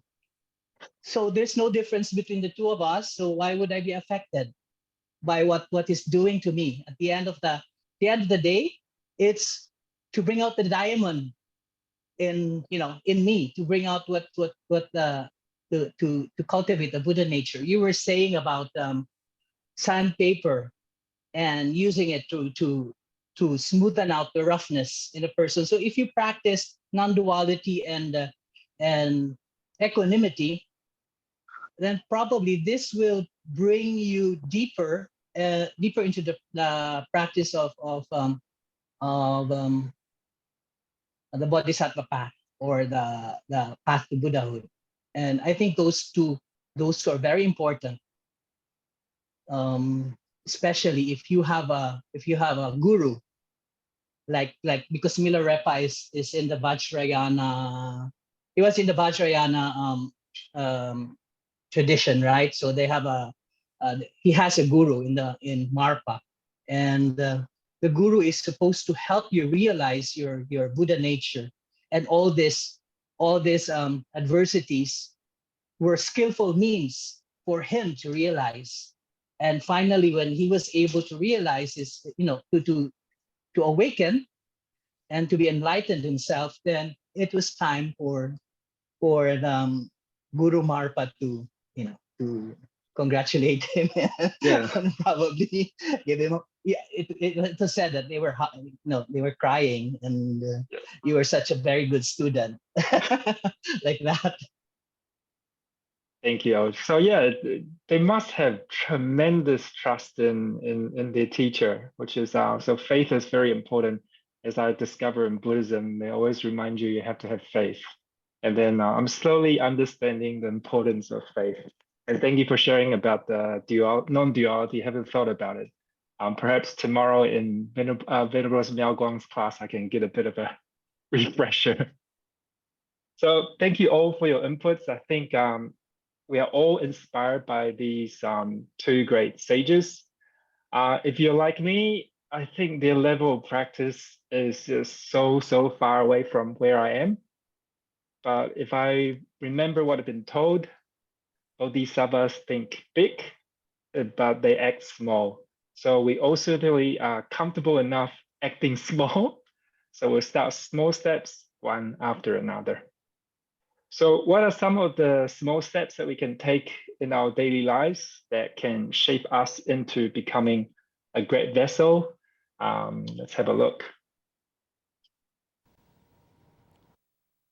So there's no difference between the two of us. So why would I be affected by what he's doing to me? At the end of the day, it's to bring out the diamond in me, to bring out to cultivate the Buddha nature. You were saying about sandpaper and using it to smoothen out the roughness in a person. So if you practice non-duality and equanimity, then probably this will bring you deeper into the practice of the Bodhisattva path, or the path to Buddhahood. And I think those two are very important, especially if you have a guru, like because Milarepa is in the Vajrayana. He was in the Vajrayana tradition, right? So they have he has a guru in Marpa, and the guru is supposed to help you realize your Buddha nature, and all these adversities were skillful means for him to realize. And finally, when he was able to realize is to awaken and to be enlightened himself, then it was time for Guru Marpa to congratulate him. Yeah. And probably give him it was said that they were crying, and you were such a very good student. Like that. Thank you. So yeah, they must have tremendous trust in their teacher, which is so faith is very important. As I discover in Buddhism, they always remind you have to have faith. And then I'm slowly understanding the importance of faith. And thank you for sharing about the non-duality. I haven't thought about it. Perhaps tomorrow in Venerable Miao Guang's class, I can get a bit of a refresher. So thank you all for your inputs. I think we are all inspired by these two great sages. If you're like me, I think their level of practice is just so far away from where I am. but if I remember what I've been told, bodhisattvas think big, but they act small. So we also really are comfortable enough acting small. So we'll start small steps, one after another. So what are some of the small steps that we can take in our daily lives that can shape us into becoming a great vessel? Let's have a look.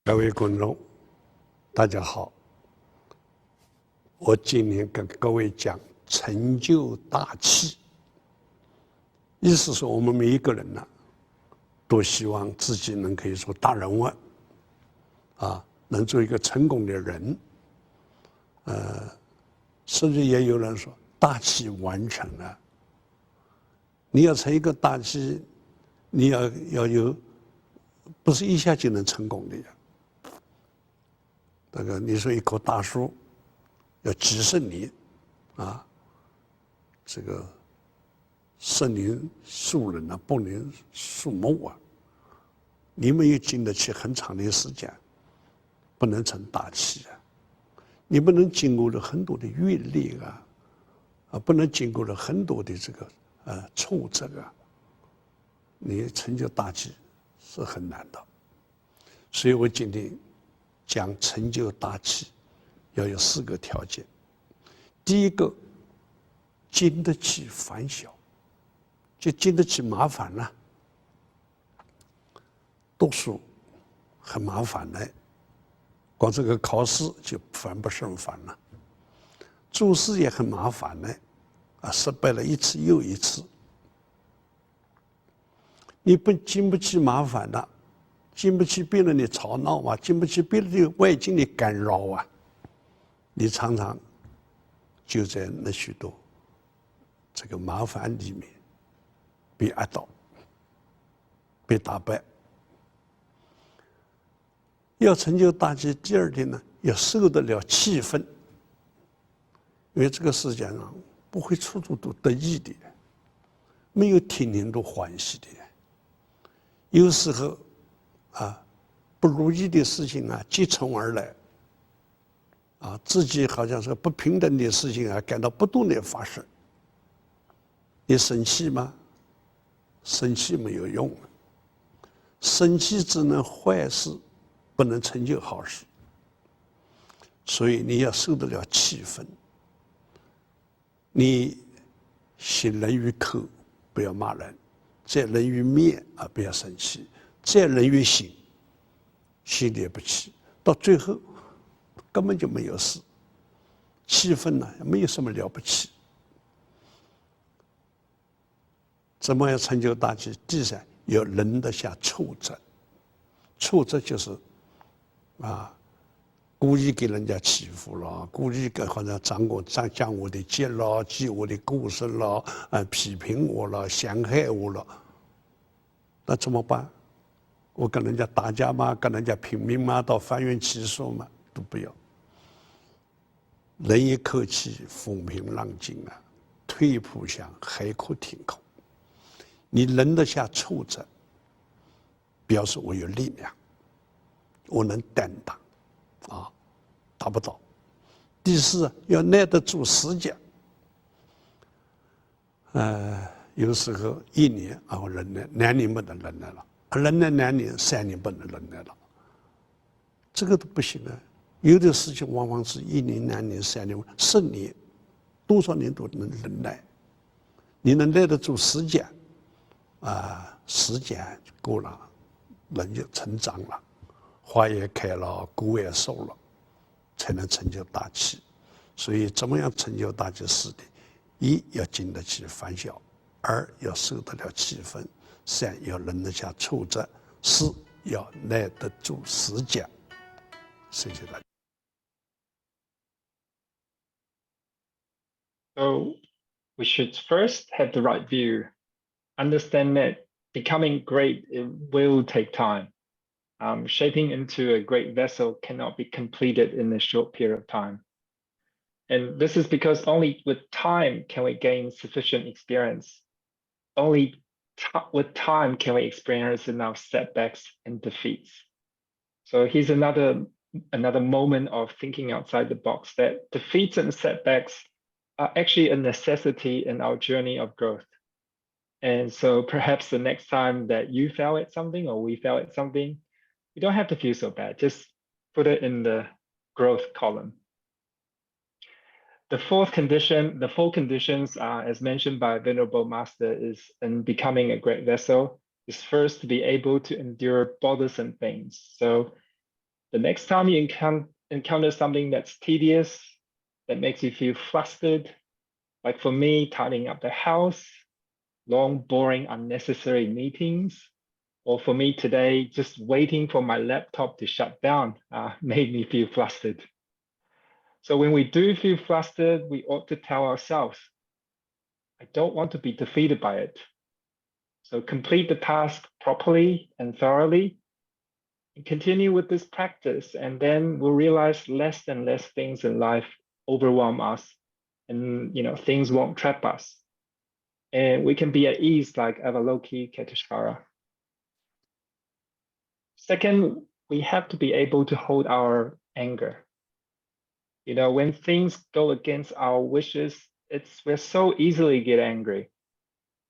各位观众，大家好。我今天跟各位讲成就大器，意思是我们每一个人呢，都希望自己能可以做大人物，能做一个成功的人，甚至也有人说大器晚成了。你要成一个大器，你要有，不是一下就能成功的呀。那个你说一棵大树，要几十年，这个森林树人不能树木啊，你没有经得起很长的时间，不能成大器啊。你不能经过了很多的阅历不能经过了很多的这个挫折你成就大器是很难的。所以我今天讲成就大器要有4个条件。第一个，经得起烦恼，就经得起麻烦了。读书很麻烦的，光这个考试就烦不胜烦了。做事也很麻烦的，失败了一次又一次。你经不起麻烦的，经不起别人的吵闹经不起别人的外境的干扰你常常就在那许多这个麻烦里面被压倒，被打败。要成就大器，第二点呢，要受得了气氛，因为这个世界上不会处处都得意的，没有天天都欢喜的。有时候不如意的事情接踵而来自己好像是不平等的事情感到不断的发生。你生气吗？生气没有用生气只能坏事，不能成就好事。所以你要受得了气氛。你行人于口，不要骂人；在人于面不要生气；在人于心，心里也不气。到最后根本就没有事，气氛呢没有什么了不起。怎么样成就大器？第三，要忍得下挫折。挫折就是故意给人家欺负了，故意好像讲我的节了，记我的故事了，批评我了，陷害我了，那怎么办？我跟人家打架吗？跟人家拼命吗？到法院起诉吗？都不要。人一口气，风平浪静退一步想，海阔天空。你忍得下挫折，表示我有力量，我能担当达不到。第四，要耐得住时间。有时候1年我忍耐，2年不能忍耐了，忍耐2年，3年不能忍耐了，这个都不行有的事情往往是1年、2年、3年、10年，多少年都能忍耐。你能耐得住时间时间过了，人就成长了，花也开了，果也熟了，才能成就大器。所以怎么样成就大器4点：一要经得起烦恼；2要受得了气氛；3要忍得下挫折；4要耐得住时间。谢谢大家。So we should first have the right view, understand that becoming great, it will take time. Shaping into a great vessel cannot be completed in a short period of time. And this is because only with time can we gain sufficient experience. Only with time can we experience enough setbacks and defeats. So here's another another moment of thinking outside the box, that defeats and setbacks are actually a necessity in our journey of growth. And so perhaps the next time that you fail at something or we fail at something, you don't have to feel so bad. Just put it in the growth column. The four conditions, as mentioned by Venerable Master, is in becoming a great vessel, is first to be able to endure bothersome things. So the next time you encounter something that's tedious, that makes you feel flustered, like for me, tidying up the house, long, boring, unnecessary meetings, or for me today, just waiting for my laptop to shut down made me feel flustered. So when we do feel flustered, we ought to tell ourselves, I don't want to be defeated by it. So complete the task properly and thoroughly, and continue with this practice, and then we'll realize less and less things in life overwhelm us, and things won't trap us. And we can be at ease like Avalokiteshvara. Second, we have to be able to hold our anger. When things go against our wishes, we're so easily get angry.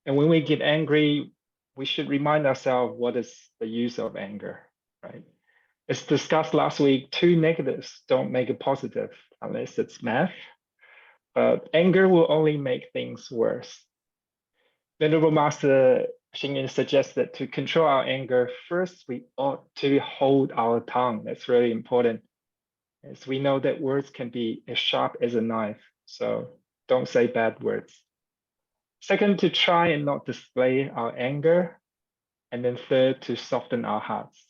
And when we get angry, we should remind ourselves what is the use of anger, right? As discussed last week, 2 negatives don't make a positive unless it's math, but anger will only make things worse. Venerable Master Xingyin suggests that to control our anger, first we ought to hold our tongue. That's really important, as we know that words can be as sharp as a knife, so don't say bad words. Second, to try and not display our anger. And then third, to soften our hearts.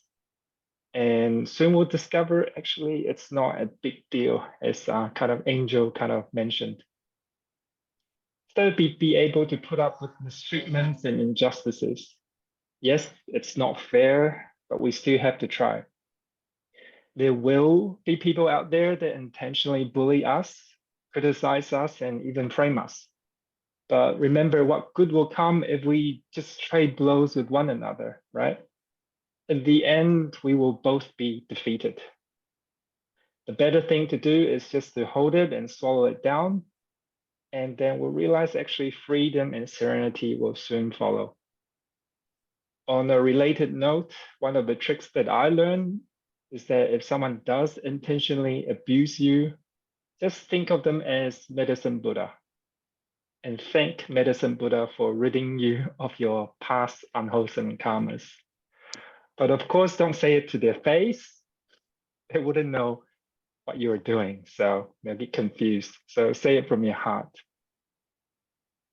And soon we'll discover, actually, it's not a big deal, as Angel mentioned. Third, be able to put up with mistreatments and injustices. Yes, it's not fair, but we still have to try. There will be people out there that intentionally bully us, criticize us, and even frame us. But remember, what good will come if we just trade blows with one another, right? In the end, we will both be defeated. The better thing to do is just to hold it and swallow it down. And then we'll realize actually freedom and serenity will soon follow. On a related note, one of the tricks that I learned is that if someone does intentionally abuse you, just think of them as Medicine Buddha, and thank Medicine Buddha for ridding you of your past unwholesome karmas. But of course, don't say it to their face. They wouldn't know what you're doing, so they'll get confused. So say it from your heart.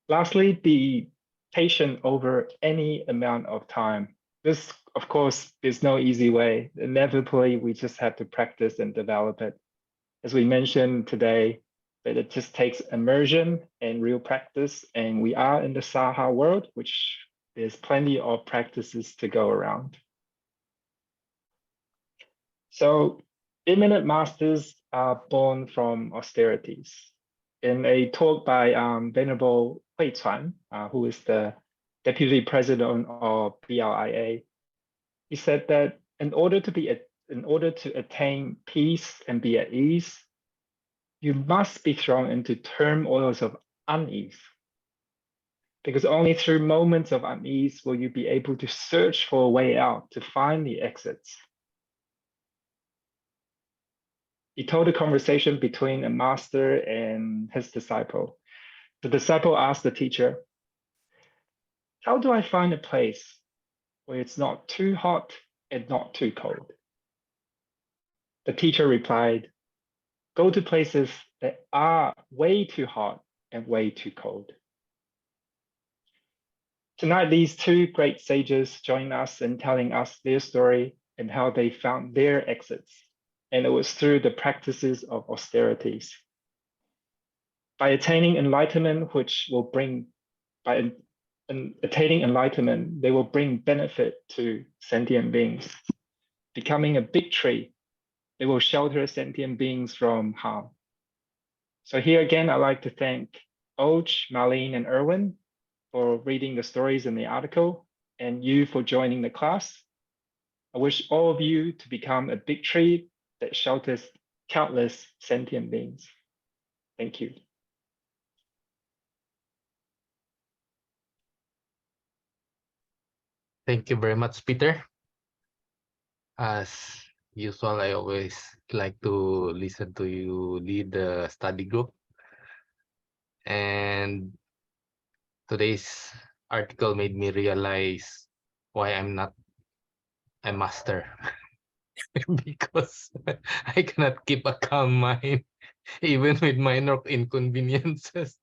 Lastly, be patient over any amount of time. This, of course, there's no easy way. Inevitably, we just have to practice and develop it. As we mentioned today, that it just takes immersion and real practice, and we are in the Saha world, which there's plenty of practices to go around. So Eminent Masters are born from austerities. In a talk by Venerable Hui Chuan, who is the Deputy President of BLIA, he said that in order to attain peace and be at ease, you must be thrown into turmoils of unease. Because only through moments of unease will you be able to search for a way out, to find the exits. He told a conversation between a master and his disciple. The disciple asked the teacher, how do I find a place where it's not too hot and not too cold? The teacher replied, go to places that are way too hot and way too cold. Tonight, these 2 great sages join us in telling us their story and how they found their exits. And it was through the practices of austerities. By attaining enlightenment, they will bring benefit to sentient beings. Becoming a big tree, they will shelter sentient beings from harm. So here again, I'd like to thank Oj, Marlene, and Erwin for reading the stories in the article, and you for joining the class. I wish all of you to become a big tree that shelters countless sentient beings. Thank you. Thank you very much, Peter. As usual, I always like to listen to you lead the study group. And today's article made me realize why I'm not a master. Because I cannot keep a calm mind even with minor inconveniences.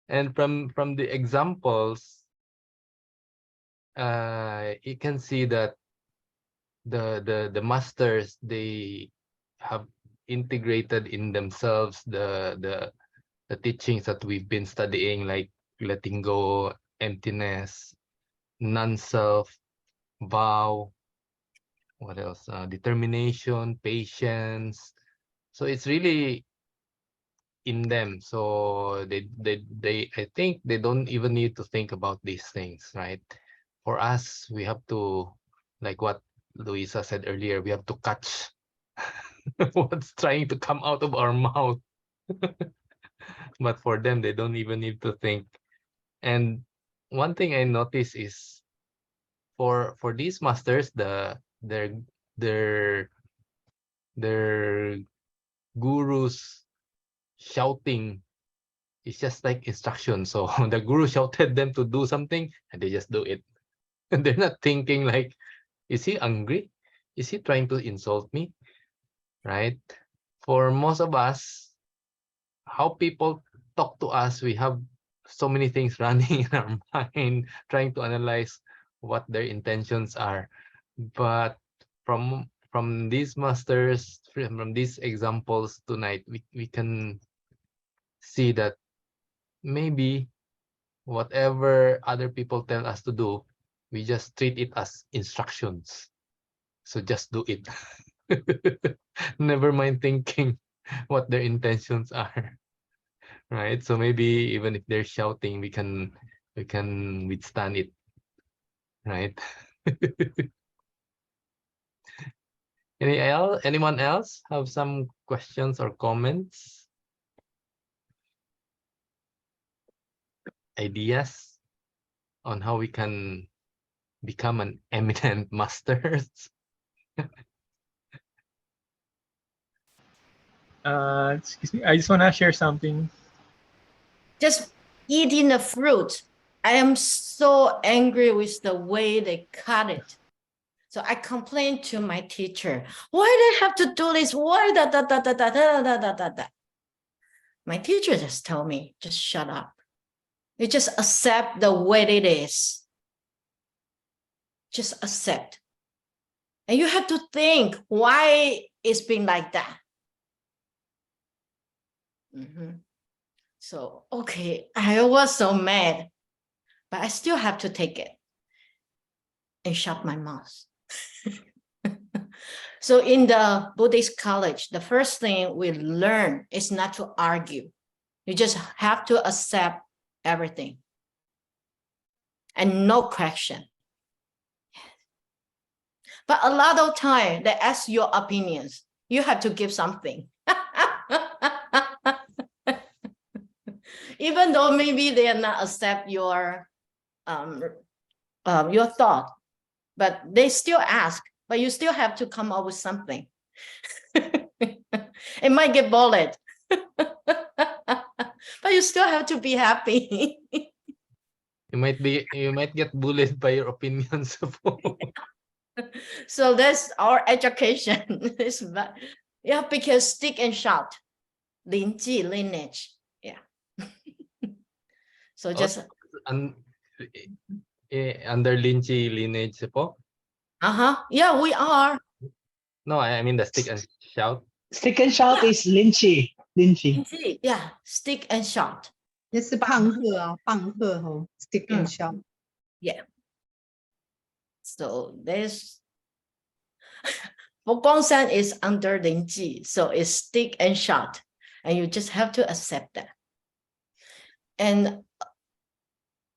And from the examples, you can see that the masters, they have integrated in themselves the teachings that we've been studying, like letting go, emptiness, non-self, vow, what else? Determination, patience. So it's really in them. So they I think they don't even need to think about these things, right? For us, we have to, like what Luisa said earlier, we have to catch what's trying to come out of our mouth. But for them, they don't even need to think. And one thing I notice is for these masters, their gurus shouting is just like instruction. So the guru shouted them to do something and they just do it. And they're not thinking like, is he angry? Is he trying to insult me? Right? For most of us, how people talk to us, we have so many things running in our mind, trying to analyze what their intentions are. But from these masters, from these examples tonight, we can see that maybe whatever other people tell us to do, we just treat it as instructions. So just do it. Never mind thinking what their intentions are. Right? So maybe even if they're shouting, we can withstand it. Right? Anyone else have some questions or comments? Ideas on how we can become an eminent masters? Excuse me. I just want to share something. Just eating the fruit. I am so angry with the way they cut it. So I complained to my teacher, why they have to do this? Why da da da da da da da da da da? My teacher just told me, just shut up. You just accept the way it is. Just accept. And you have to think why it's been like that. So, okay, I was so mad, but I still have to take it and shut my mouth. So in the Buddhist college, the first thing we learn is not to argue. You just have to accept everything and no question. But a lot of time they ask your opinions. You have to give something. Even though maybe they are not accept your thought, but they still ask, but you still have to come up with something. It might get bullied, but you still have to be happy. You might get bullied by your opinions. So that's our education. Yeah, because stick and shout, 灵记 lineage. Yeah. So just under Lynchy lineage po? Yeah, we are. No, I mean the stick and shout. Stick and shout is lynchy. Yeah, stick and shout. 也是棒喝啊，棒喝哦 ，stick and shout。 Yeah. So there's Gongsan is under Lingji, so it's stick and shout, and you just have to accept that. And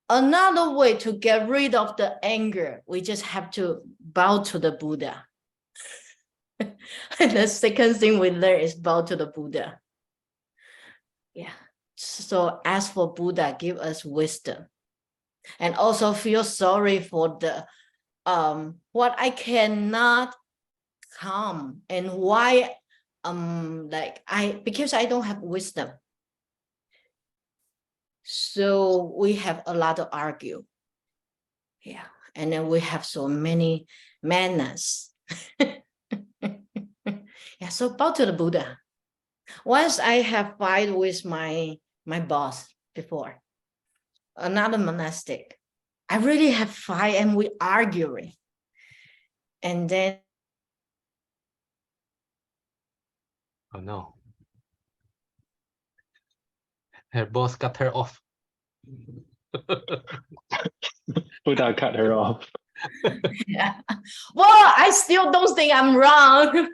Another way to get rid of the anger, we just have to bow to the Buddha. And the second thing we learn is bow to the Buddha. Yeah. So ask for Buddha, give us wisdom. And also feel sorry for the what I cannot come and why because I don't have wisdom. So we have a lot to argue. Yeah. And then we have so many manners. Yeah, so bow to the Buddha. Once I have fight with my boss before, another monastic. I really have fight and we arguing. And then Oh no. Her boss cut her off. Buddha cut her off. yeah. Well, I still don't think I'm wrong.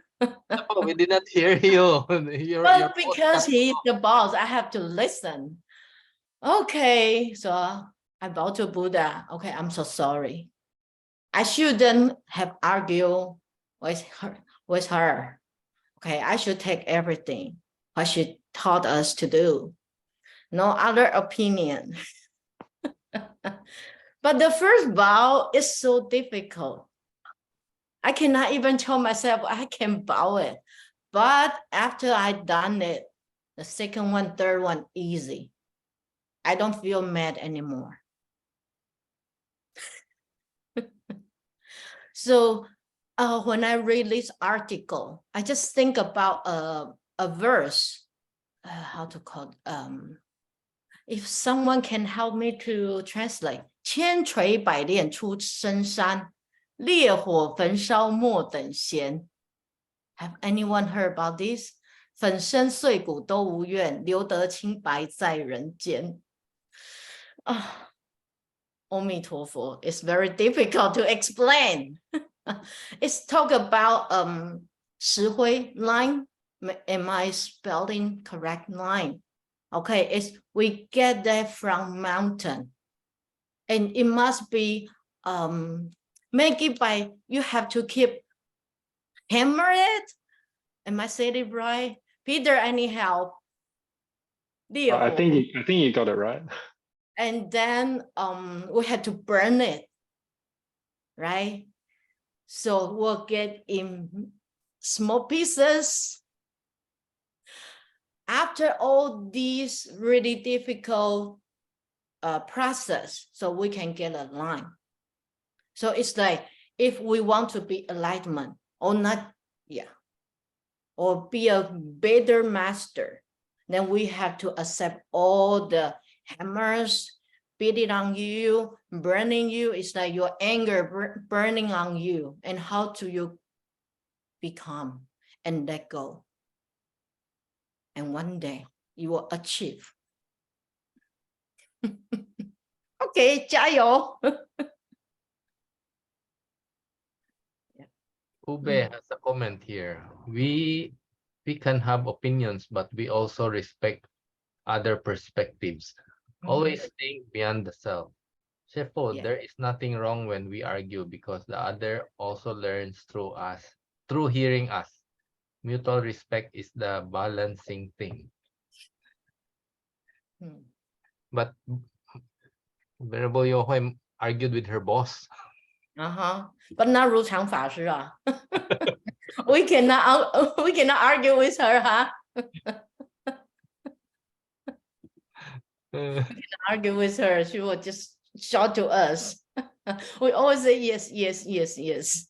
Oh, we did not hear you. But because he's the boss, I have to listen. Okay, so I bow to Buddha. Okay, I'm so sorry. I shouldn't have argued with her. Okay, I should take everything what she taught us to do. No other opinion. But the first bow is so difficult. I cannot even tell myself I can bow it. But after I done it, the second one, third one, easy. I don't feel mad anymore. So when I read this article, I just think about a verse, how to call it, if someone can help me to translate, 千锤百炼出深山, 烈火焚烧莫等闲. Have anyone heard about this? 粉身碎骨都无怨，留得清白在人间. Ami Tofu, it's very difficult to explain. It's talk about 石灰 line. Am I spelling correct line? Okay, it's we get that from mountain. And it must be make it by you have to keep hammer it. Am I saying it right? Peter, any help? I think you got it right. And then we had to burn it, right? So we'll get in small pieces. After all these really difficult process, so we can get a line. So it's like if we want to be enlightenment or not, yeah, or be a better master, then we have to accept all the hammers beating on you, burning you. It's like your anger burning on you. And how do you become and let go? And one day you will achieve. Okay, 加油. Ube has a comment here. We can have opinions, but we also respect other perspectives. Always think beyond the self. Shefo, Yeah. there is nothing wrong when we argue because the other also learns through us, through hearing us. Mutual respect is the balancing thing. But Venerable Yohoi argued with her boss. But not 如常法师啊. we cannot argue with her, huh? We cannot argue with her. She will just shout to us. We always say yes, yes, yes, yes.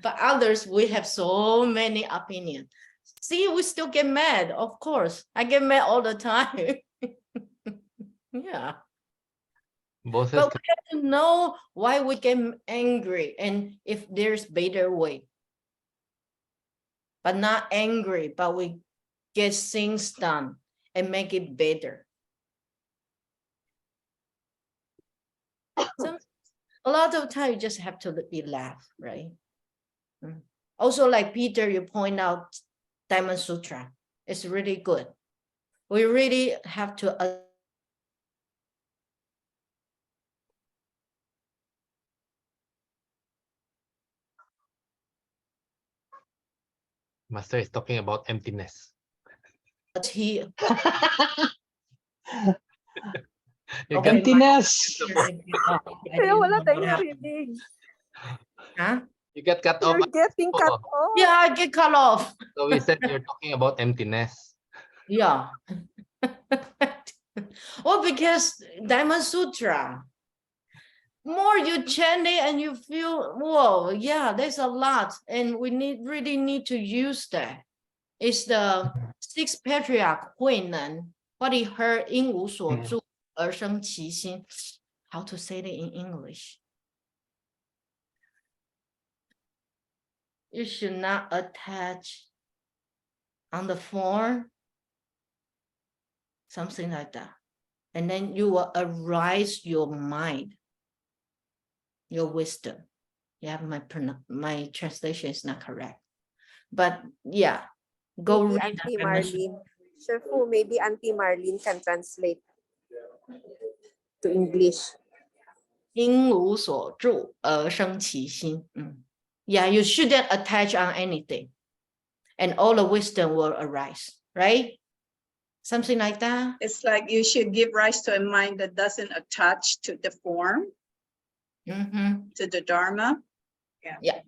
But others, we have so many opinions. See, we still get mad, of course. I get mad all the time. Yeah. Bosses But we have to know why we get angry and if there's better way. But not angry, but we get things done and make it better. So, a lot of time you just have to be laugh, right? Also, like Peter, you point out Diamond Sutra. It's really good. We really have to Master is talking about emptiness. But he You Okay, got Emptiness. Kaya wala tayong narinig. Huh? you get cut off. You're getting cut off. Yeah, I get cut off. So we said you're talking about emptiness. Yeah. Well, because Diamond Sutra, more you chant it and you feel, whoa, yeah, there's a lot, and we really need to use that. It's the sixth patriarch Hui Nen, what he heard 因无所住而生其心. How to say it in English? You should not attach on the form, something like that. And then you will arise your mind, your wisdom. Yeah, my translation is not correct. But yeah, go maybe read Auntie that. Marlene. Chef Fu, maybe Auntie Marlene can translate to English. 因无所住而生其心. Yeah, you shouldn't attach on anything. And all the wisdom will arise, right? Something like that. It's like you should give rise to a mind that doesn't attach to the form, to the Dharma. Yeah.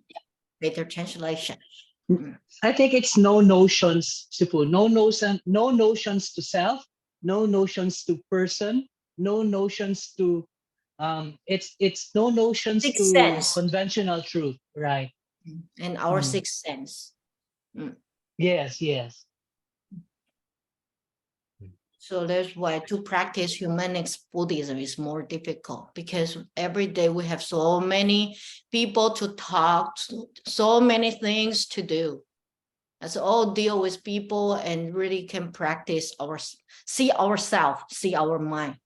Better translation. I think it's no notions, Sifu. No notions to self, no notions to person, no notions to it's no notions Sixth to sense. conventional truth, right? And our sixth sense. Yes, yes. So that's why to practice humanist Buddhism is more difficult, because every day we have so many people to talk to, so many things to do. Let's all deal with people and really can practice see ourselves, see our mind.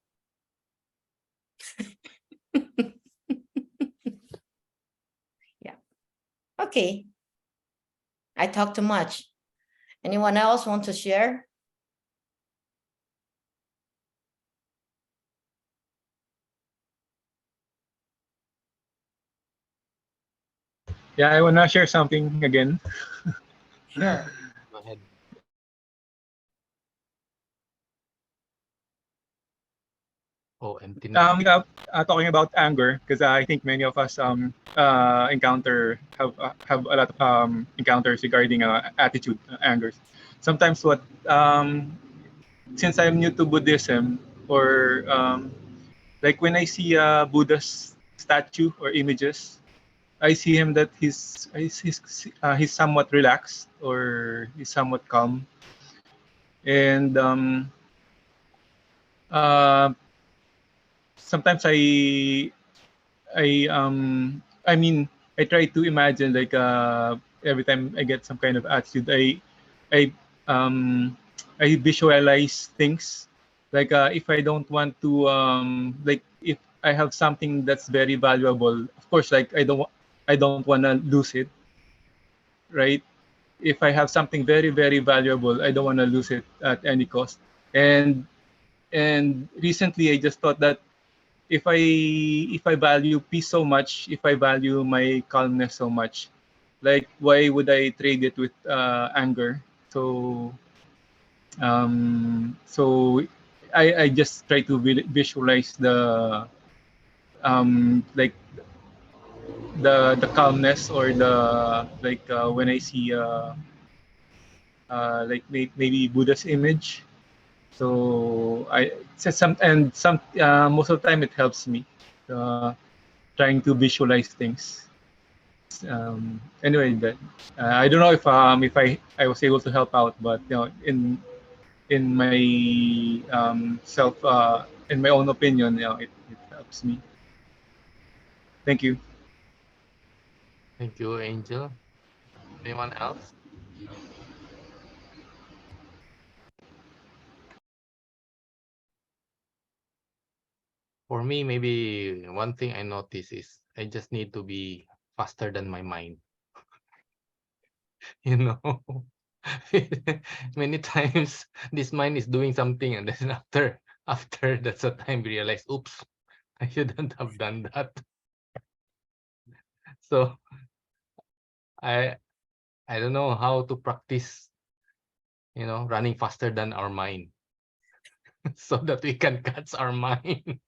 Yeah. Okay. I talk too much. Anyone else want to share? Yeah, I wanna share something again. Sure. Go ahead. Oh, emptiness. Talking about anger, because I think many of us have a lot of encounters regarding attitude, anger. Sometimes since I'm new to Buddhism, or like when I see a Buddha's statue or images, I see him that he's somewhat relaxed, or he's somewhat calm, and sometimes I mean, I try to imagine, like, every time I get some kind of attitude, I um I visualize things, like, if I don't want to, like, if I have something that's very valuable, of course, like, I don't want to lose it, right? If I have something very, very valuable, I don't want to lose it at any cost. And recently I just thought that if I value peace so much, if I value my calmness so much, like, why would I trade it with anger? So I just try to visualize like the calmness, or the, like, when I see like, maybe Buddha's image. So most of the time it helps me trying to visualize things. Anyway, I don't know if I was able to help out, but in my in my own opinion, it helps me. Thank you. Thank you, Angel. Anyone else? For me, maybe one thing I notice is I just need to be faster than my mind. You know, many times this mind is doing something, and then after that's the time we realize, oops, I shouldn't have done that. So I I don't know how to practice, running faster than our mind so that we can catch our mind.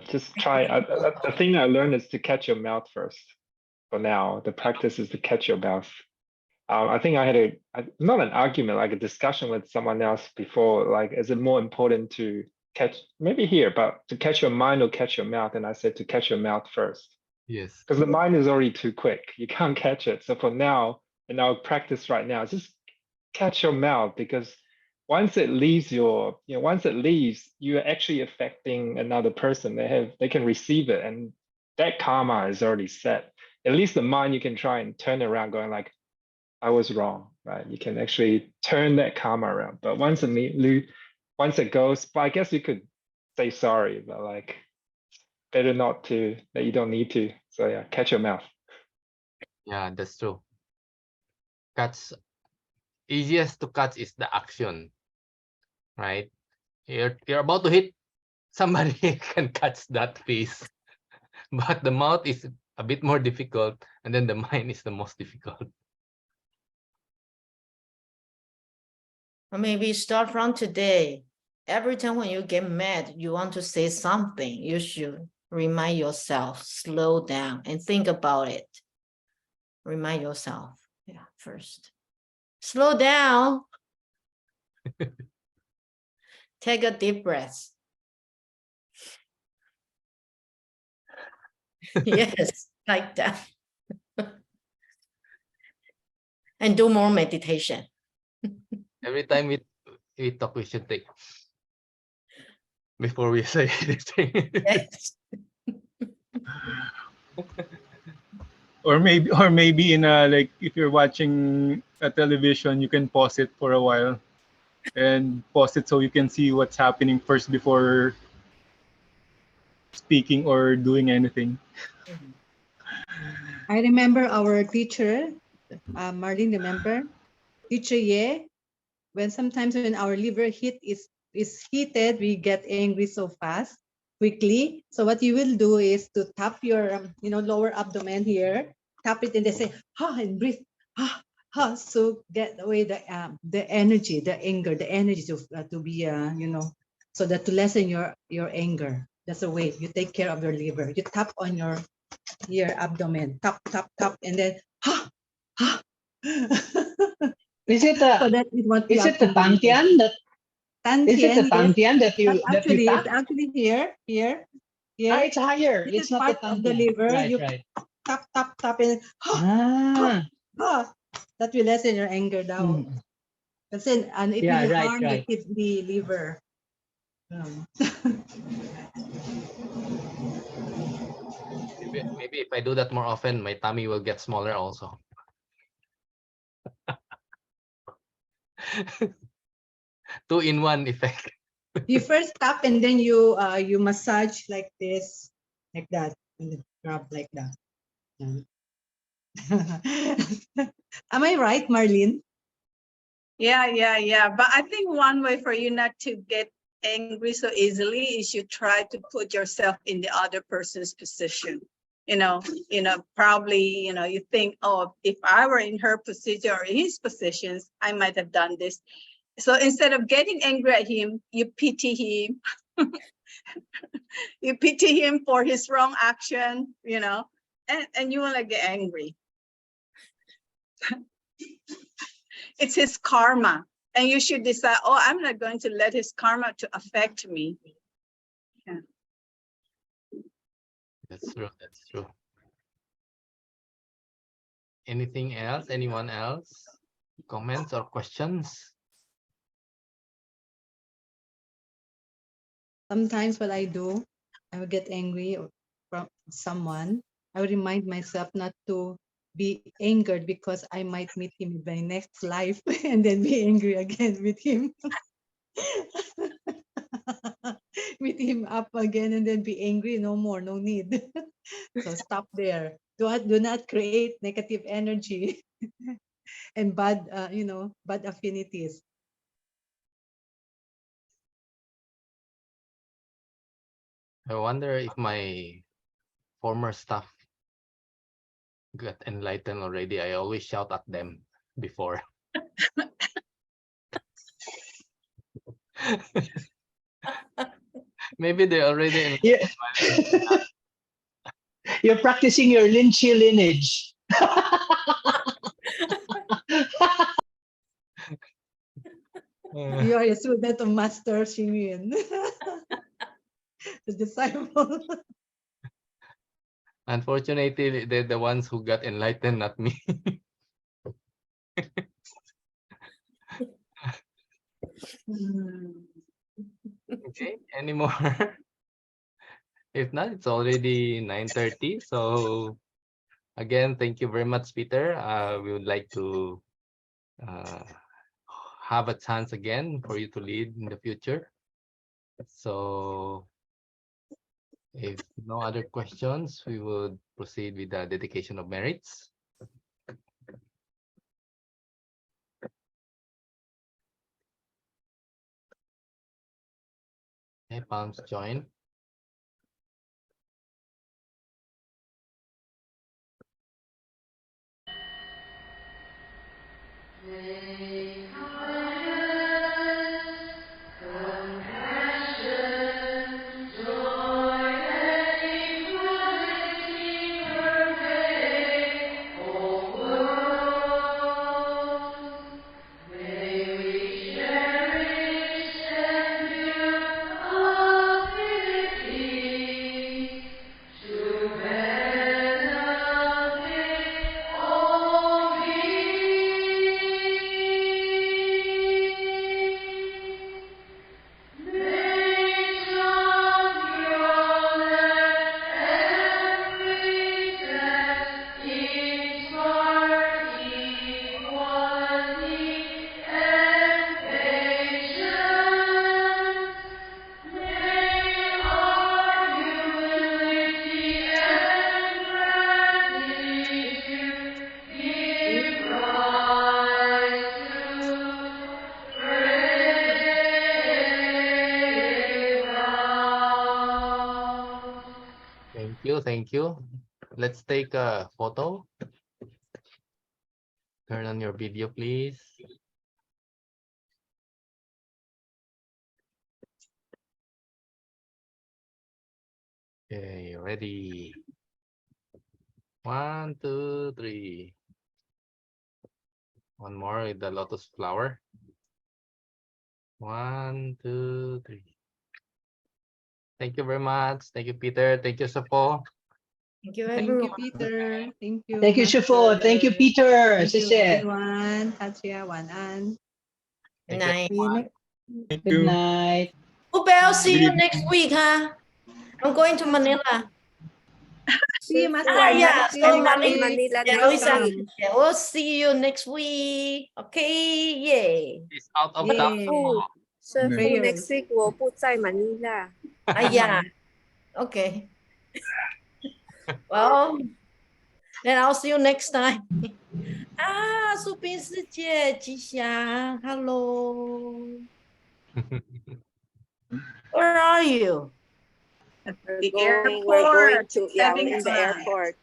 Just try. The thing I learned is to catch your mouth first. For now, the practice is to catch your mouth. I think I had not an argument, like a discussion with someone else before. Like, is it more important to catch, maybe here, but to catch your mind or catch your mouth? And I said to catch your mouth first, Yes. because the mind is already too quick. You can't catch it. So for now, in our practice right now, just catch your mouth, because once it leaves once it leaves, you're actually affecting another person. They can receive it, and that karma is already set. At least the mind, you can try and turn around, going like, I was wrong, right? You can actually turn that karma around. But once it goes, but I guess you could say sorry, but like better not to, that you don't need to. So yeah, catch your mouth. Yeah, that's true. Easiest to catch is the action, right? You're about to hit somebody, can catch that face, but the mouth is a bit more difficult, and then the mind is the most difficult. Or maybe start from today. Every time when you get mad, you want to say something, you should remind yourself, slow down and think about it. Remind yourself, first. Slow down. Take a deep breath. Yes, like that. And do more meditation. Every time we talk, we should take before we say anything. Yes. Or maybe in a, like, if you're watching a television, you can pause it for a while and pause it so you can see what's happening first before speaking or doing anything. I remember our teacher, Marlene, remember? Teacher Ye, when sometimes when our liver heat is heated, we get angry so fast, quickly. So what you will do is to tap your lower abdomen here, tap it and they say, and breathe, so get away the energy, the anger, the energy to be so that to lessen your anger. That's the way you take care of your liver. You tap on your abdomen, tap, tap, tap, and then Is it so that is what you is it the have to do. Tantian that is it the Tantian, yes. Tantian that you But actually, tap? it's actually here. Ah, it's higher. This It's is not the part of the Tantian. liver. Right, You right. tap, tap, tap, and that will lessen your anger down. Kasi, and it Yeah, will right, harm right. the liver. Maybe if I do that more often, my tummy will get smaller also. Two-in-one effect. You first tap and then you massage like this, like that, and then rub like that. Am I right, Marlene? Yeah. But I think one way for you not to get angry so easily is you try to put yourself in the other person's position. Probably, you think, oh, if I were in her position or in his positions, I might have done this. So instead of getting angry at him, you pity him. You pity him for his wrong action, and you want to get angry. It's his karma. And you should decide, oh, I'm not going to let his karma to affect me. Yeah. That's true. That's true. Anything else? Anyone else? Comments or questions? Sometimes what I do, I will get angry from someone. I will remind myself not to be angered because I might meet him in my next life and then be angry again with him. Meet him up again and then be angry. No more, no need. So stop there. Do not create negative energy and bad affinities. I wonder if my former staff got enlightened already. I always shout at them before. Maybe they're already enlightened. Yeah. You're practicing your Lynchie lineage. You are a student of Master Xing the disciple. Unfortunately, they're the ones who got enlightened, not me. Okay, any more? If not, it's already 9:30. So again, thank you very much, Peter. We would like to have a chance again for you to lead in the future. So if no other questions, we would proceed with the dedication of merits. Okay, palms join. Thank you. Let's take a photo. Turn on your video, please. Okay, ready. 1, 2, 3. One more with the lotus flower. 1, 2, 3. Thank you very much. Thank you, Peter. Thank you, Sapo. Thank you, Thank everyone. you, Peter. Thank you. Thank you, Shifo. Thank you, Master. Peter. Thank you, 谢谢。 everyone. Tatsuya, Wan-an. Good Thank you. night. See you next. Thank Good you. night. Ube, I'll see Good you evening. next week, huh? I'm going to Manila. See you, Master. Yeah, See so you I'm next in funny. week. Manila Yeah, next Luisa, week. yeah, we'll see you next week. Okay, yay. It's out of Sir town. Fu, Sir Fu, Prayers. next week 我不在 Manila. Yeah. Okay. Well, then I'll see you next time. 苏萍师姐，吉祥 ，Hello. Where are you? At We're the going airport, to, yeah, we're having in the fun. airport.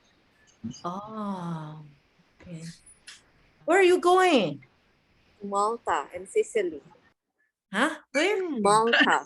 Oh, okay. Where are you going? Malta and Sicily. Huh? Where? Malta.